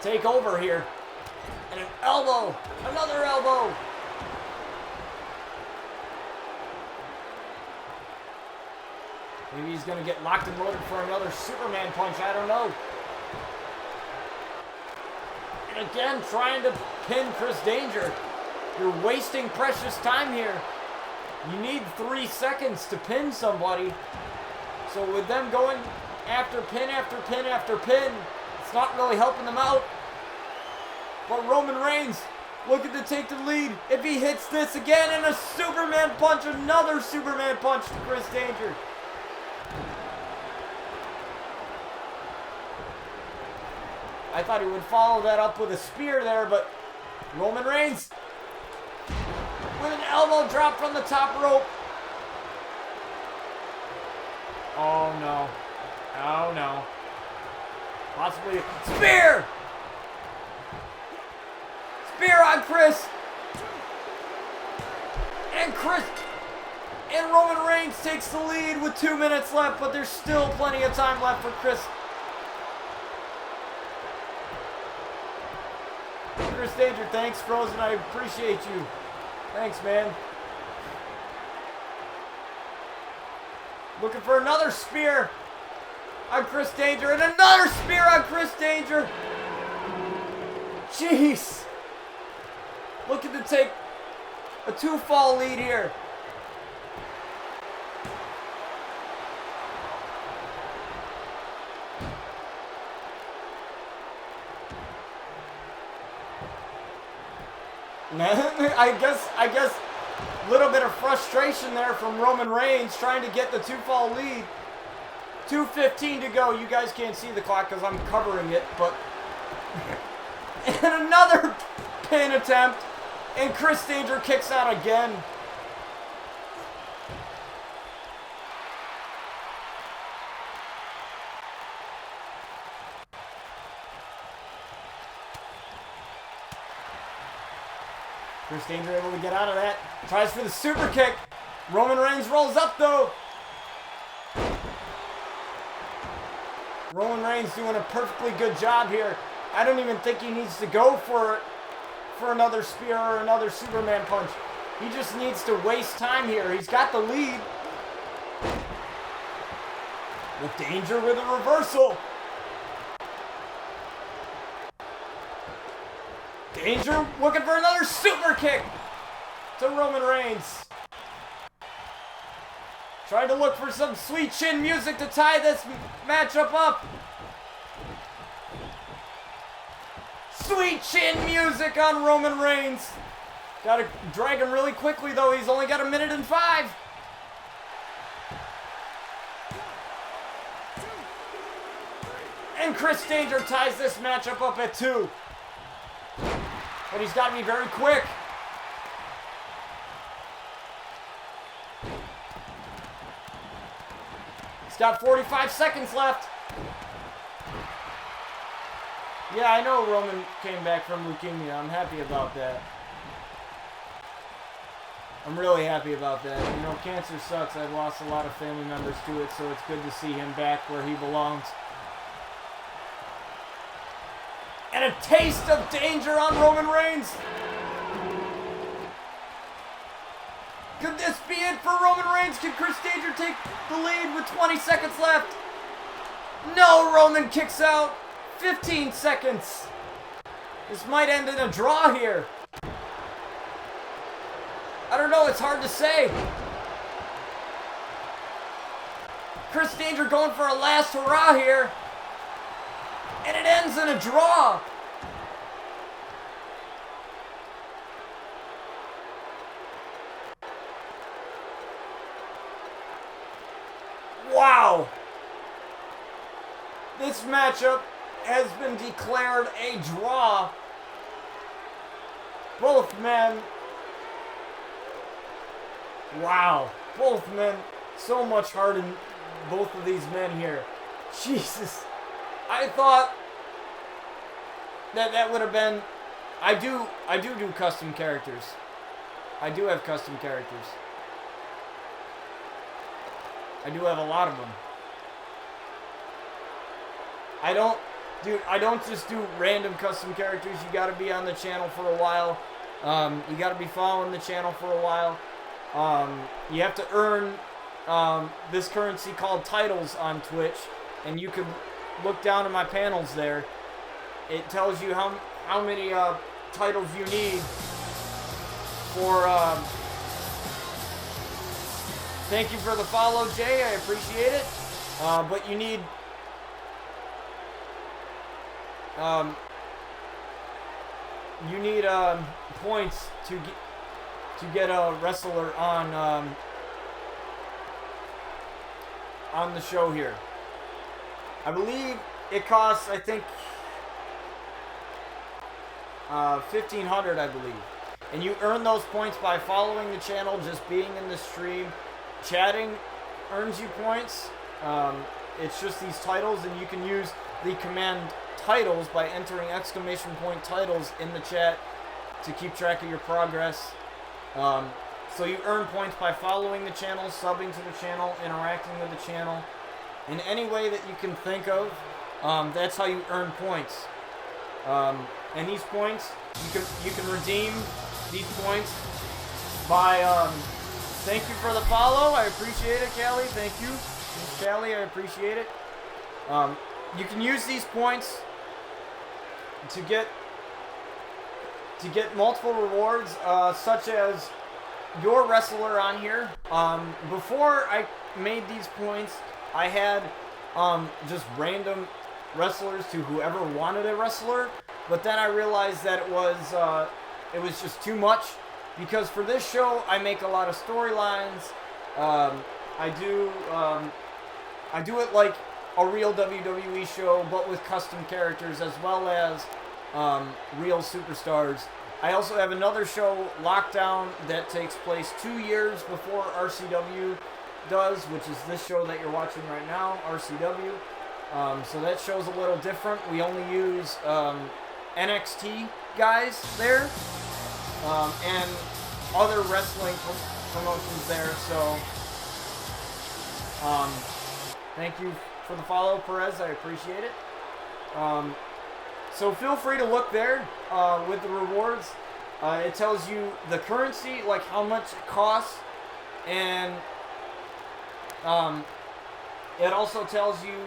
take over here. And an elbow, another elbow. Maybe he's going to get locked and loaded for another Superman punch. I don't know. And again, trying to pin Chris Danger. You're wasting precious time here. You need 3 seconds to pin somebody. So with them going after pin after pin after pin, it's not really helping them out. But Roman Reigns looking to take the lead. If he hits this again and a Superman punch, another Superman punch to Chris Danger. I thought he would follow that up with a spear there, but Roman Reigns with an elbow drop from the top rope. Oh no. Oh no. Possibly a spear! Spear on Chris! And Roman Reigns takes the lead with 2 minutes left, but there's still plenty of time left for Chris Danger. Thanks, Frozen. I appreciate you. Thanks, man. Looking for another spear on Chris Danger, and another spear on Chris Danger. Jeez. Looking to take a 2-fall lead here. I guess a little bit of frustration there from Roman Reigns trying to get the 2-fall lead. 2:15 to go. You guys can't see the clock because I'm covering it, but and another pin attempt, and Chris Danger kicks out again. Chris Danger able to get out of that. Tries for the super kick. Roman Reigns rolls up though. Roman Reigns doing a perfectly good job here. I don't even think he needs to go for another spear or another Superman punch. He just needs to waste time here. He's got the lead. With Danger with a reversal. Danger looking for another super kick to Roman Reigns. Trying to look for some sweet chin music to tie this matchup up. Sweet chin music on Roman Reigns. Gotta drag him really quickly though. He's only got 1:05. And Chris Danger ties this matchup up at 2. But he's got to be very quick. He's got 45 seconds left. Yeah, I know Roman came back from leukemia. I'm happy about that. I'm really happy about that. You know, cancer sucks. I've lost a lot of family members to it, so it's good to see him back where he belongs. And a taste of danger on Roman Reigns. Could this be it for Roman Reigns? Can Chris Danger take the lead with 20 seconds left? No, Roman kicks out. 15 seconds. This might end in a draw here. I don't know, it's hard to say. Chris Danger going for a last hurrah here. And it ends in a draw. Wow. This matchup has been declared a draw. Both men. Wow. Both men. So much heart in both of these men here. Jesus. I thought that would have been. I do custom characters. I do have custom characters. I do have a lot of them. I don't just do random custom characters. You got to be on the channel for a while. You got to be following the channel for a while. You have to earn this currency called titles on Twitch, and you can look down at my panels there. It tells you how many titles you need for. Thank you for the follow, Jay. I appreciate it. But you need. You need points to get a wrestler on the show here. I believe it costs, I think, 1,500, I believe. And you earn those points by following the channel, just being in the stream. Chatting earns you points. It's just these titles, and you can use the command titles by entering exclamation point titles in the chat to keep track of your progress. So you earn points by following the channel, subbing to the channel, interacting with the channel. In any way that you can think of, that's how you earn points. And these points, you can redeem these points by, thank you for the follow, I appreciate it, Callie, thank you. Miss Callie, I appreciate it. You can use these points to get multiple rewards, such as your wrestler on here. Before I made these points, I had just random wrestlers to whoever wanted a wrestler, but then I realized that it was just too much, because for this show I make a lot of storylines. I do it like a real WWE show, but with custom characters as well as real superstars. I also have another show, Lockdown, that takes place 2 years before RCW does, which is this show that you're watching right now, RCW. So that show's a little different. We only use NXT guys there, and other wrestling promotions there. So thank you for the follow, Perez. I appreciate it. So feel free to look there with the rewards. It tells you the currency, like how much it costs, and it also tells you.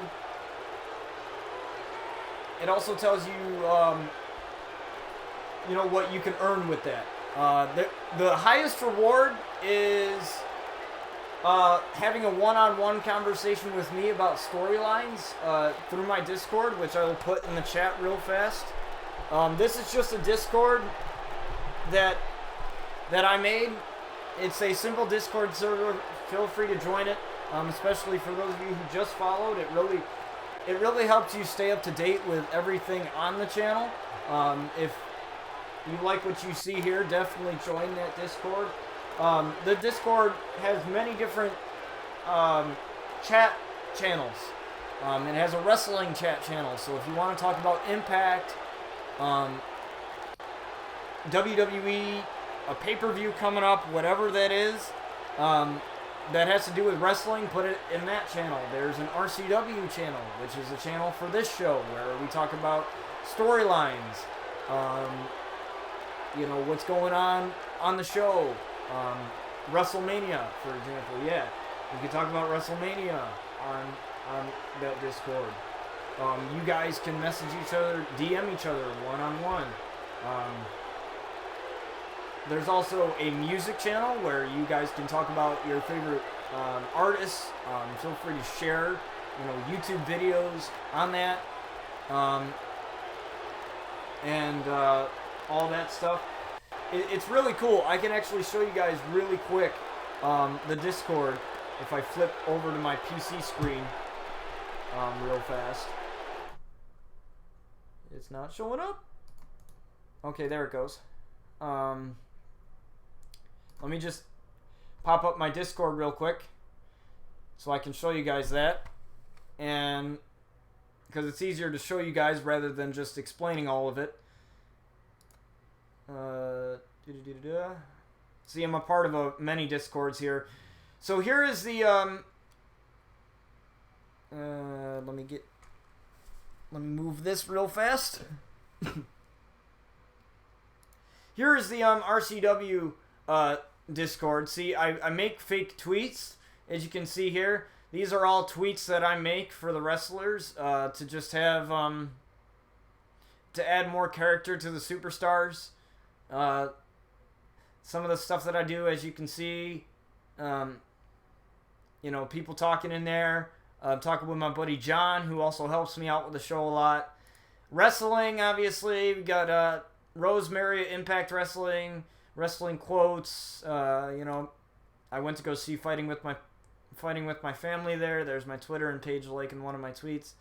You know what you can earn with that. The highest reward is having a one-on-one conversation with me about storylines through my Discord, which I will put in the chat real fast. This is just a Discord that I made. It's a simple Discord server. Feel free to join it, especially for those of you who just followed. It really helps you stay up to date with everything on the channel. If you like what you see here, definitely join that Discord. The Discord has many different chat channels. It has a wrestling chat channel, so if you want to talk about Impact, WWE, a pay-per-view coming up, whatever that is, that has to do with wrestling, put it in that channel. There's an RCW channel, which is a channel for this show, where we talk about storylines, you know, what's going on the show. WrestleMania, for example, yeah. We can talk about WrestleMania on that Discord. You guys can message each other, DM each other one-on-one. There's also a music channel where you guys can talk about your favorite artists. Feel free to share, you know, YouTube videos on that, and all that stuff. It's really cool. I can actually show you guys really quick the Discord if I flip over to my PC screen real fast. It's not showing up. Okay, there it goes. Let me just pop up my Discord real quick so I can show you guys that. And because it's easier to show you guys rather than just explaining all of it. See, I'm a part of many Discords here. So here is the let me move this real fast. Here is the RCW Discord. See, I make fake tweets, as you can see here, these are all tweets that I make for the wrestlers to just have to add more character to the superstars. Some of the stuff that I do, as you can see, you know, people talking in there. Talking with my buddy John, who also helps me out with the show a lot. Wrestling, obviously, we got Rosemary at Impact Wrestling, wrestling quotes. You know, I went to go see Fighting with My Family there. There's my Twitter and page link in one of my tweets.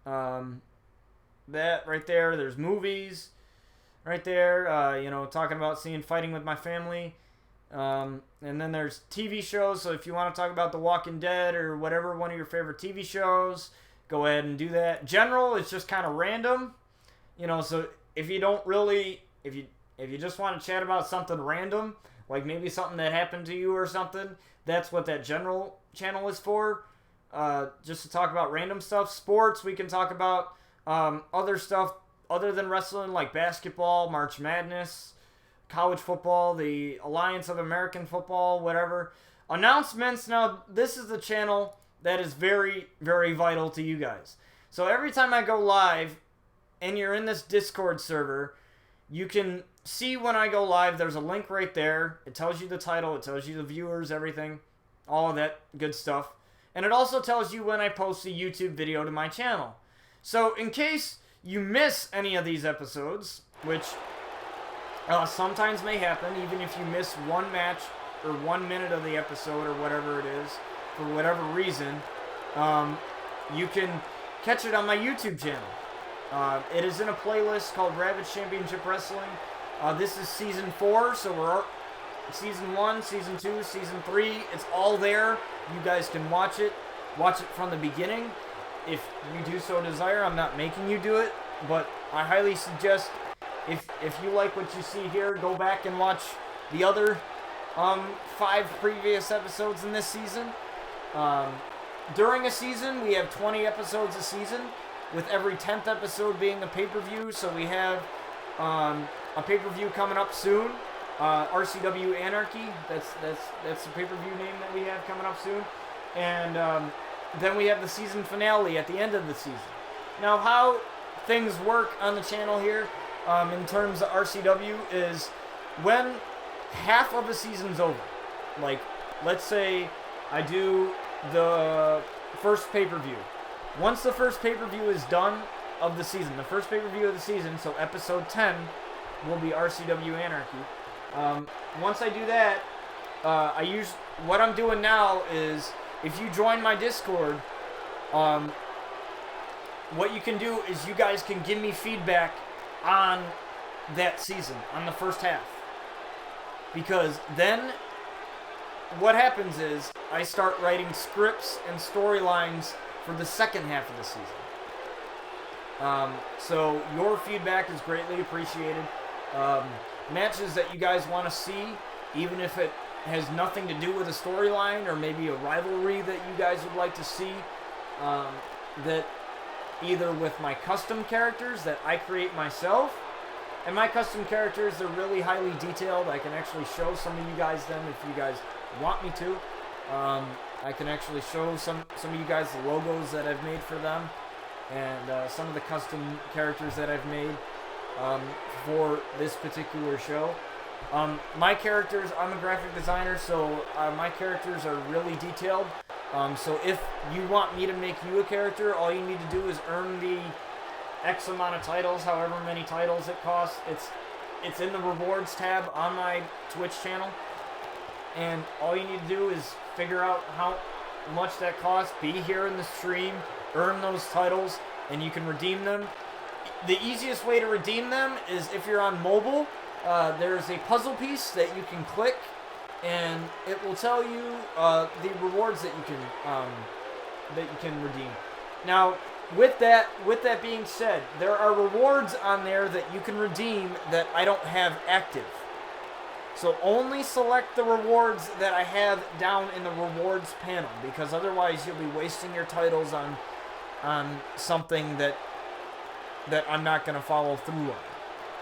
That right there. There's movies right there. You know, talking about seeing Fighting with My Family. And then there's TV shows. So if you want to talk about The Walking Dead or whatever, one of your favorite TV shows, go ahead and do that. General is just kind of random. You know, so if you don't really, if you just want to chat about something random, like maybe something that happened to you or something, that's what that general channel is for. Just to talk about random stuff. Sports, we can talk about other stuff other than wrestling, like basketball, March Madness, college football, the Alliance of American Football, whatever. Announcements, now this is the channel that is very, very vital to you guys. So every time I go live and you're in this Discord server, you can see when I go live. There's a link right there. It tells you the title. It tells you the viewers, everything. All of that good stuff. And it also tells you when I post a YouTube video to my channel. So in case you miss any of these episodes, which sometimes may happen, even if you miss one match or 1 minute of the episode or whatever it is, for whatever reason, you can catch it on my YouTube channel. It is in a playlist called Ravage Championship Wrestling. This is Season 4, so we're Season 1, Season 2, Season 3. It's all there. You guys can watch it. Watch it from the beginning. If you do so desire, I'm not making you do it, but I highly suggest, if you like what you see here, go back and watch the other 5 previous episodes in this season. During a season, we have 20 episodes a season, with every 10th episode being a pay-per-view. So we have a pay-per-view coming up soon. RCW Anarchy. That's the pay-per-view name that we have coming up soon. And then we have the season finale at the end of the season. Now, how things work on the channel here, in terms of RCW, is when half of a season's over. Like, let's say I do the first pay-per-view. Once the first pay-per-view is done of the season, the first pay-per-view of the season, so episode 10 will be RCW Anarchy. Once I do that, what I'm doing now is, if you join my Discord, what you can do is you guys can give me feedback on that season, on the first half. Because then what happens is I start writing scripts and storylines for the second half of the season. So your feedback is greatly appreciated. Matches that you guys want to see, even if it has nothing to do with a storyline or maybe a rivalry that you guys would like to see, that either with my custom characters that I create myself, and my custom characters, they're really highly detailed. I can actually show some of you guys them if you guys want me to. I can actually show some of you guys the logos that I've made for them, and some of the custom characters that I've made for this particular show. My characters, I'm a graphic designer, so my characters are really detailed. So if you want me to make you a character, all you need to do is earn the X amount of titles, however many titles it costs. It's in the rewards tab on my Twitch channel, and all you need to do is figure out how much that costs, be here in the stream, earn those titles, and you can redeem them. The easiest way to redeem them is if you're on mobile. There's a puzzle piece that you can click, and it will tell you the rewards that you can redeem. Now, with that being said, there are rewards on there that you can redeem that I don't have active. So only select the rewards that I have down in the rewards panel, because otherwise you'll be wasting your titles on something that I'm not going to follow through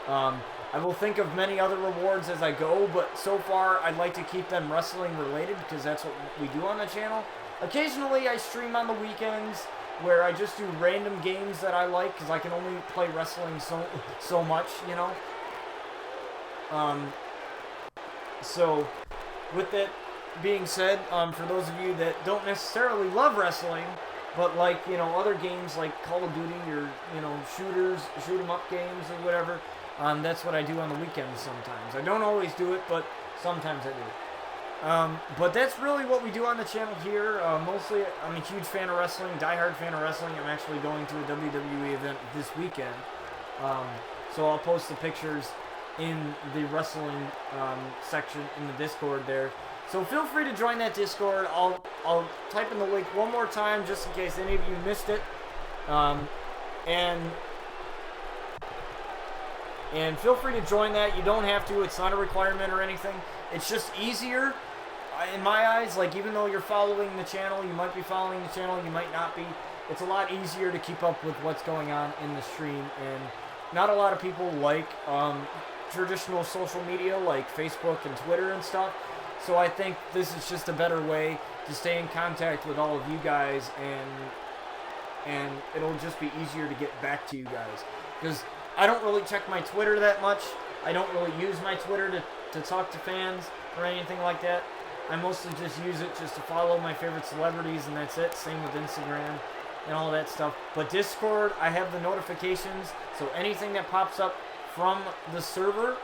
on. I will think of many other rewards as I go, but so far I'd like to keep them wrestling related because that's what we do on the channel. Occasionally I stream on the weekends where I just do random games that I like because I can only play wrestling so much, you know. So with that being said, for those of you that don't necessarily love wrestling, but like, you know, other games like Call of Duty or, you know, shoot 'em up games or whatever, that's what I do on the weekends sometimes. I don't always do it, but sometimes I do. But that's really what we do on the channel here. Mostly, I'm a huge fan of wrestling, diehard fan of wrestling. I'm actually going to a WWE event this weekend. So I'll post the pictures in the wrestling section in the Discord there. So feel free to join that Discord. I'll type in the link one more time just in case any of you missed it. And feel free to join that. You don't have to. It's not a requirement or anything. It's just easier in my eyes. Like, even though you're following the channel, you might be following the channel, you might not be. It's a lot easier to keep up with what's going on in the stream. And not a lot of people like traditional social media like Facebook and Twitter and stuff. So I think this is just a better way to stay in contact with all of you guys, and it'll just be easier to get back to you guys. Because I don't really check my Twitter that much. I don't really use my Twitter to talk to fans or anything like that. I mostly just use it just to follow my favorite celebrities, and that's it. Same with Instagram and all that stuff. But Discord, I have the notifications, so anything that pops up from the server,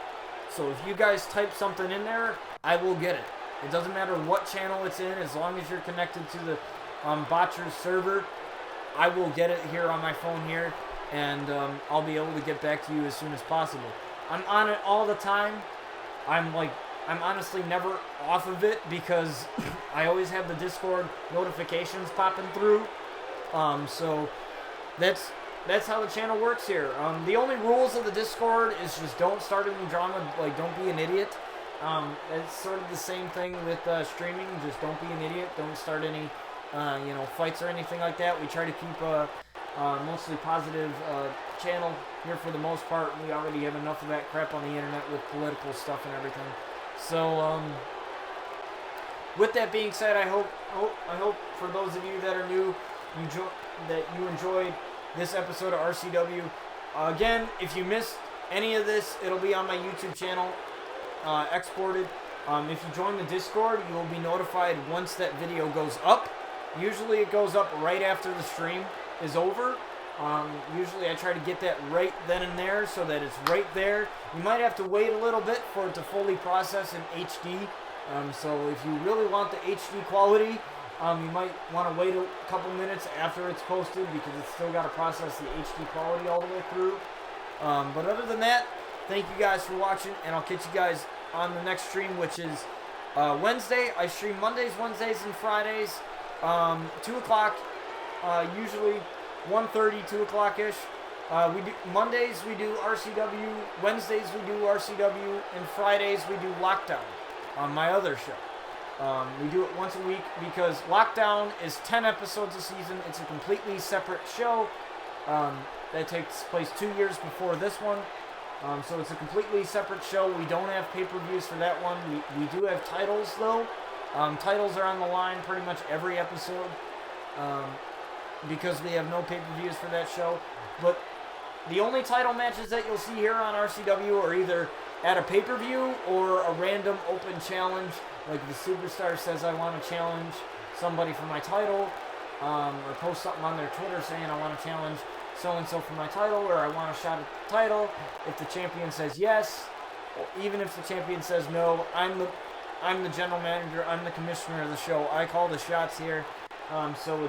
so if you guys type something in there, I will get it. It doesn't matter what channel it's in, as long as you're connected to the Botcher's server, I will get it here on my phone here, and I'll be able to get back to you as soon as possible. I'm on it all the time. I'm honestly never off of it because I always have the Discord notifications popping through. So that's how the channel works here. The only rules of the Discord is just don't start any drama, like don't be an idiot. It's sort of the same thing with streaming. Just don't be an idiot. Don't start any, fights or anything like that. We try to keep a mostly positive channel here for the most part. We already have enough of that crap on the internet with political stuff and everything. So, with that being said, I hope for those of you that are new, that you enjoyed this episode of RCW. Again, if you missed any of this, it'll be on my YouTube channel, exported. If you join the Discord, you will be notified once that video goes up. Usually it goes up right after the stream is over. Usually I try to get that right then and there so that it's right there. You might have to wait a little bit for it to fully process in HD. So if you really want the HD quality, you might want to wait a couple minutes after it's posted because it's still got to process the HD quality all the way through. But other than that, thank you guys for watching, and I'll catch you guys on the next stream, which is Wednesday. I stream Mondays, Wednesdays, and Fridays, 2 o'clock, usually 1:30, 2 o'clock-ish. Mondays we do RCW, Wednesdays we do RCW, and Fridays we do Lockdown on my other show. We do it once a week because Lockdown is 10 episodes a season. It's a completely separate show that takes place 2 years before this one. So it's a completely separate show. We don't have pay-per-views for that one. We do have titles, though. Titles are on the line pretty much every episode because we have no pay-per-views for that show. But the only title matches that you'll see here on RCW are either at a pay-per-view or a random open challenge. Like the superstar says, I want to challenge somebody for my title, or post something on their Twitter saying I want to challenge so-and-so for my title, or I want a shot at the title. If the champion says yes, or even if the champion says no, I'm the general manager, I'm the commissioner of the show. I call the shots here, so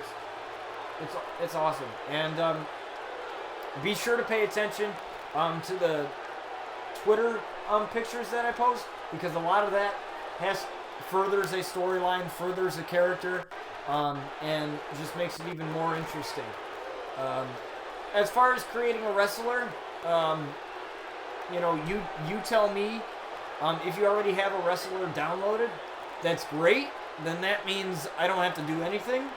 it's awesome. And be sure to pay attention to the Twitter pictures that I post, because a lot of that furthers a storyline, furthers a character, and just makes it even more interesting. As far as creating a wrestler, you tell me. If you already have a wrestler downloaded, that's great. Then that means I don't have to do anything.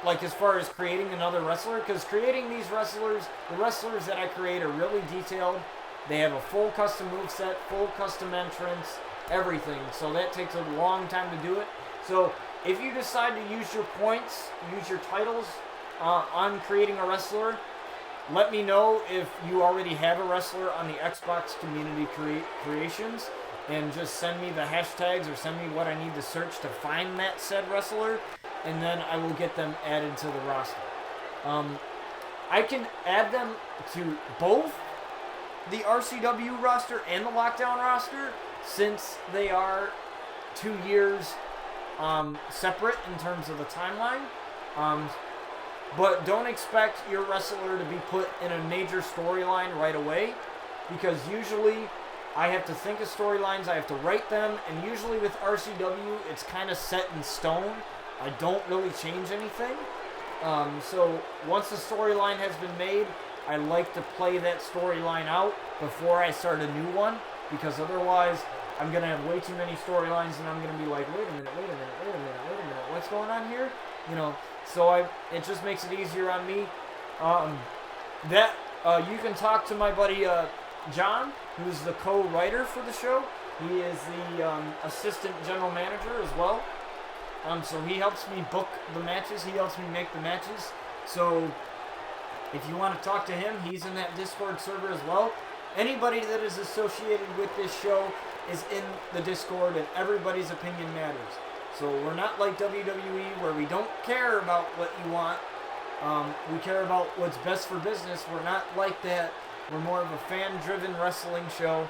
Like as far as creating another wrestler, because creating these wrestlers, the wrestlers that I create are really detailed. They have a full custom moveset, full custom entrance, everything. So that takes a long time to do it. So if you decide to use your points, use your titles on creating a wrestler, let me know if you already have a wrestler on the Xbox Community Creations, and just send me the hashtags or send me what I need to search to find that said wrestler, and then I will get them added to the roster. I can add them to both the RCW roster and the Lockdown roster, since they are 2 years separate in terms of the timeline. But don't expect your wrestler to be put in a major storyline right away, because usually I have to think of storylines, I have to write them, and usually with RCW it's kind of set in stone. I don't really change anything. So once the storyline has been made, I like to play that storyline out before I start a new one, because otherwise I'm going to have way too many storylines and I'm going to be like, wait a minute, what's going on here? You know, so it just makes it easier on me. You can talk to my buddy John, who's the co-writer for the show. He is the assistant general manager as well. So he helps me book the matches. He helps me make the matches. So if you want to talk to him, he's in that Discord server as well. Anybody that is associated with this show is in the Discord, and everybody's opinion matters. So we're not like WWE, where we don't care about what you want. We care about what's best for business. We're not like that. We're more of a fan-driven wrestling show.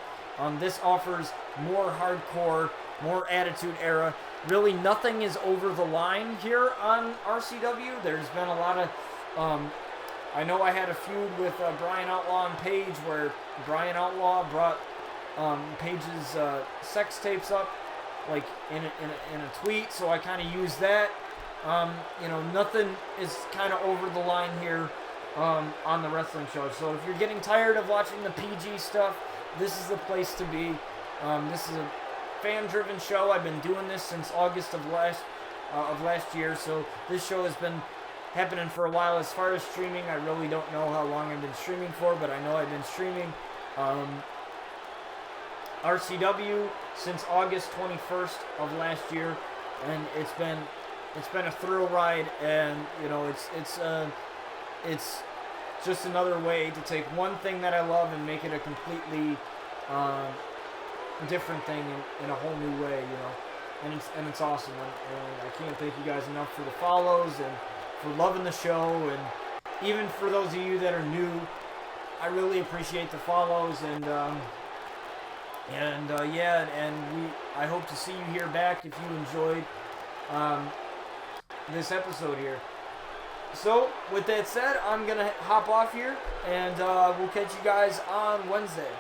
This offers more hardcore, more Attitude Era. Really, nothing is over the line here on RCW. There's been a lot of... I know I had a feud with Brian Outlaw and Paige, where Brian Outlaw brought Paige's sex tapes up, like in a tweet, so I kind of used that. You know, nothing is kind of over the line here on the wrestling show. So if you're getting tired of watching the PG stuff, this is the place to be. This is a fan-driven show. I've been doing this since August of last year, so this show has been happening for a while. As far as streaming, I really don't know how long I've been streaming for, but I know I've been streaming RCW since August 21st of last year, and it's been a thrill ride. And you know, it's just another way to take one thing that I love and make it a completely different thing in a whole new way, you know. And it's awesome, and I can't thank you guys enough for the follows and for loving the show, and even for those of you that are new, I really appreciate the follows, I hope to see you here back if you enjoyed this episode here. So, with that said, I'm gonna hop off here, and we'll catch you guys on Wednesday.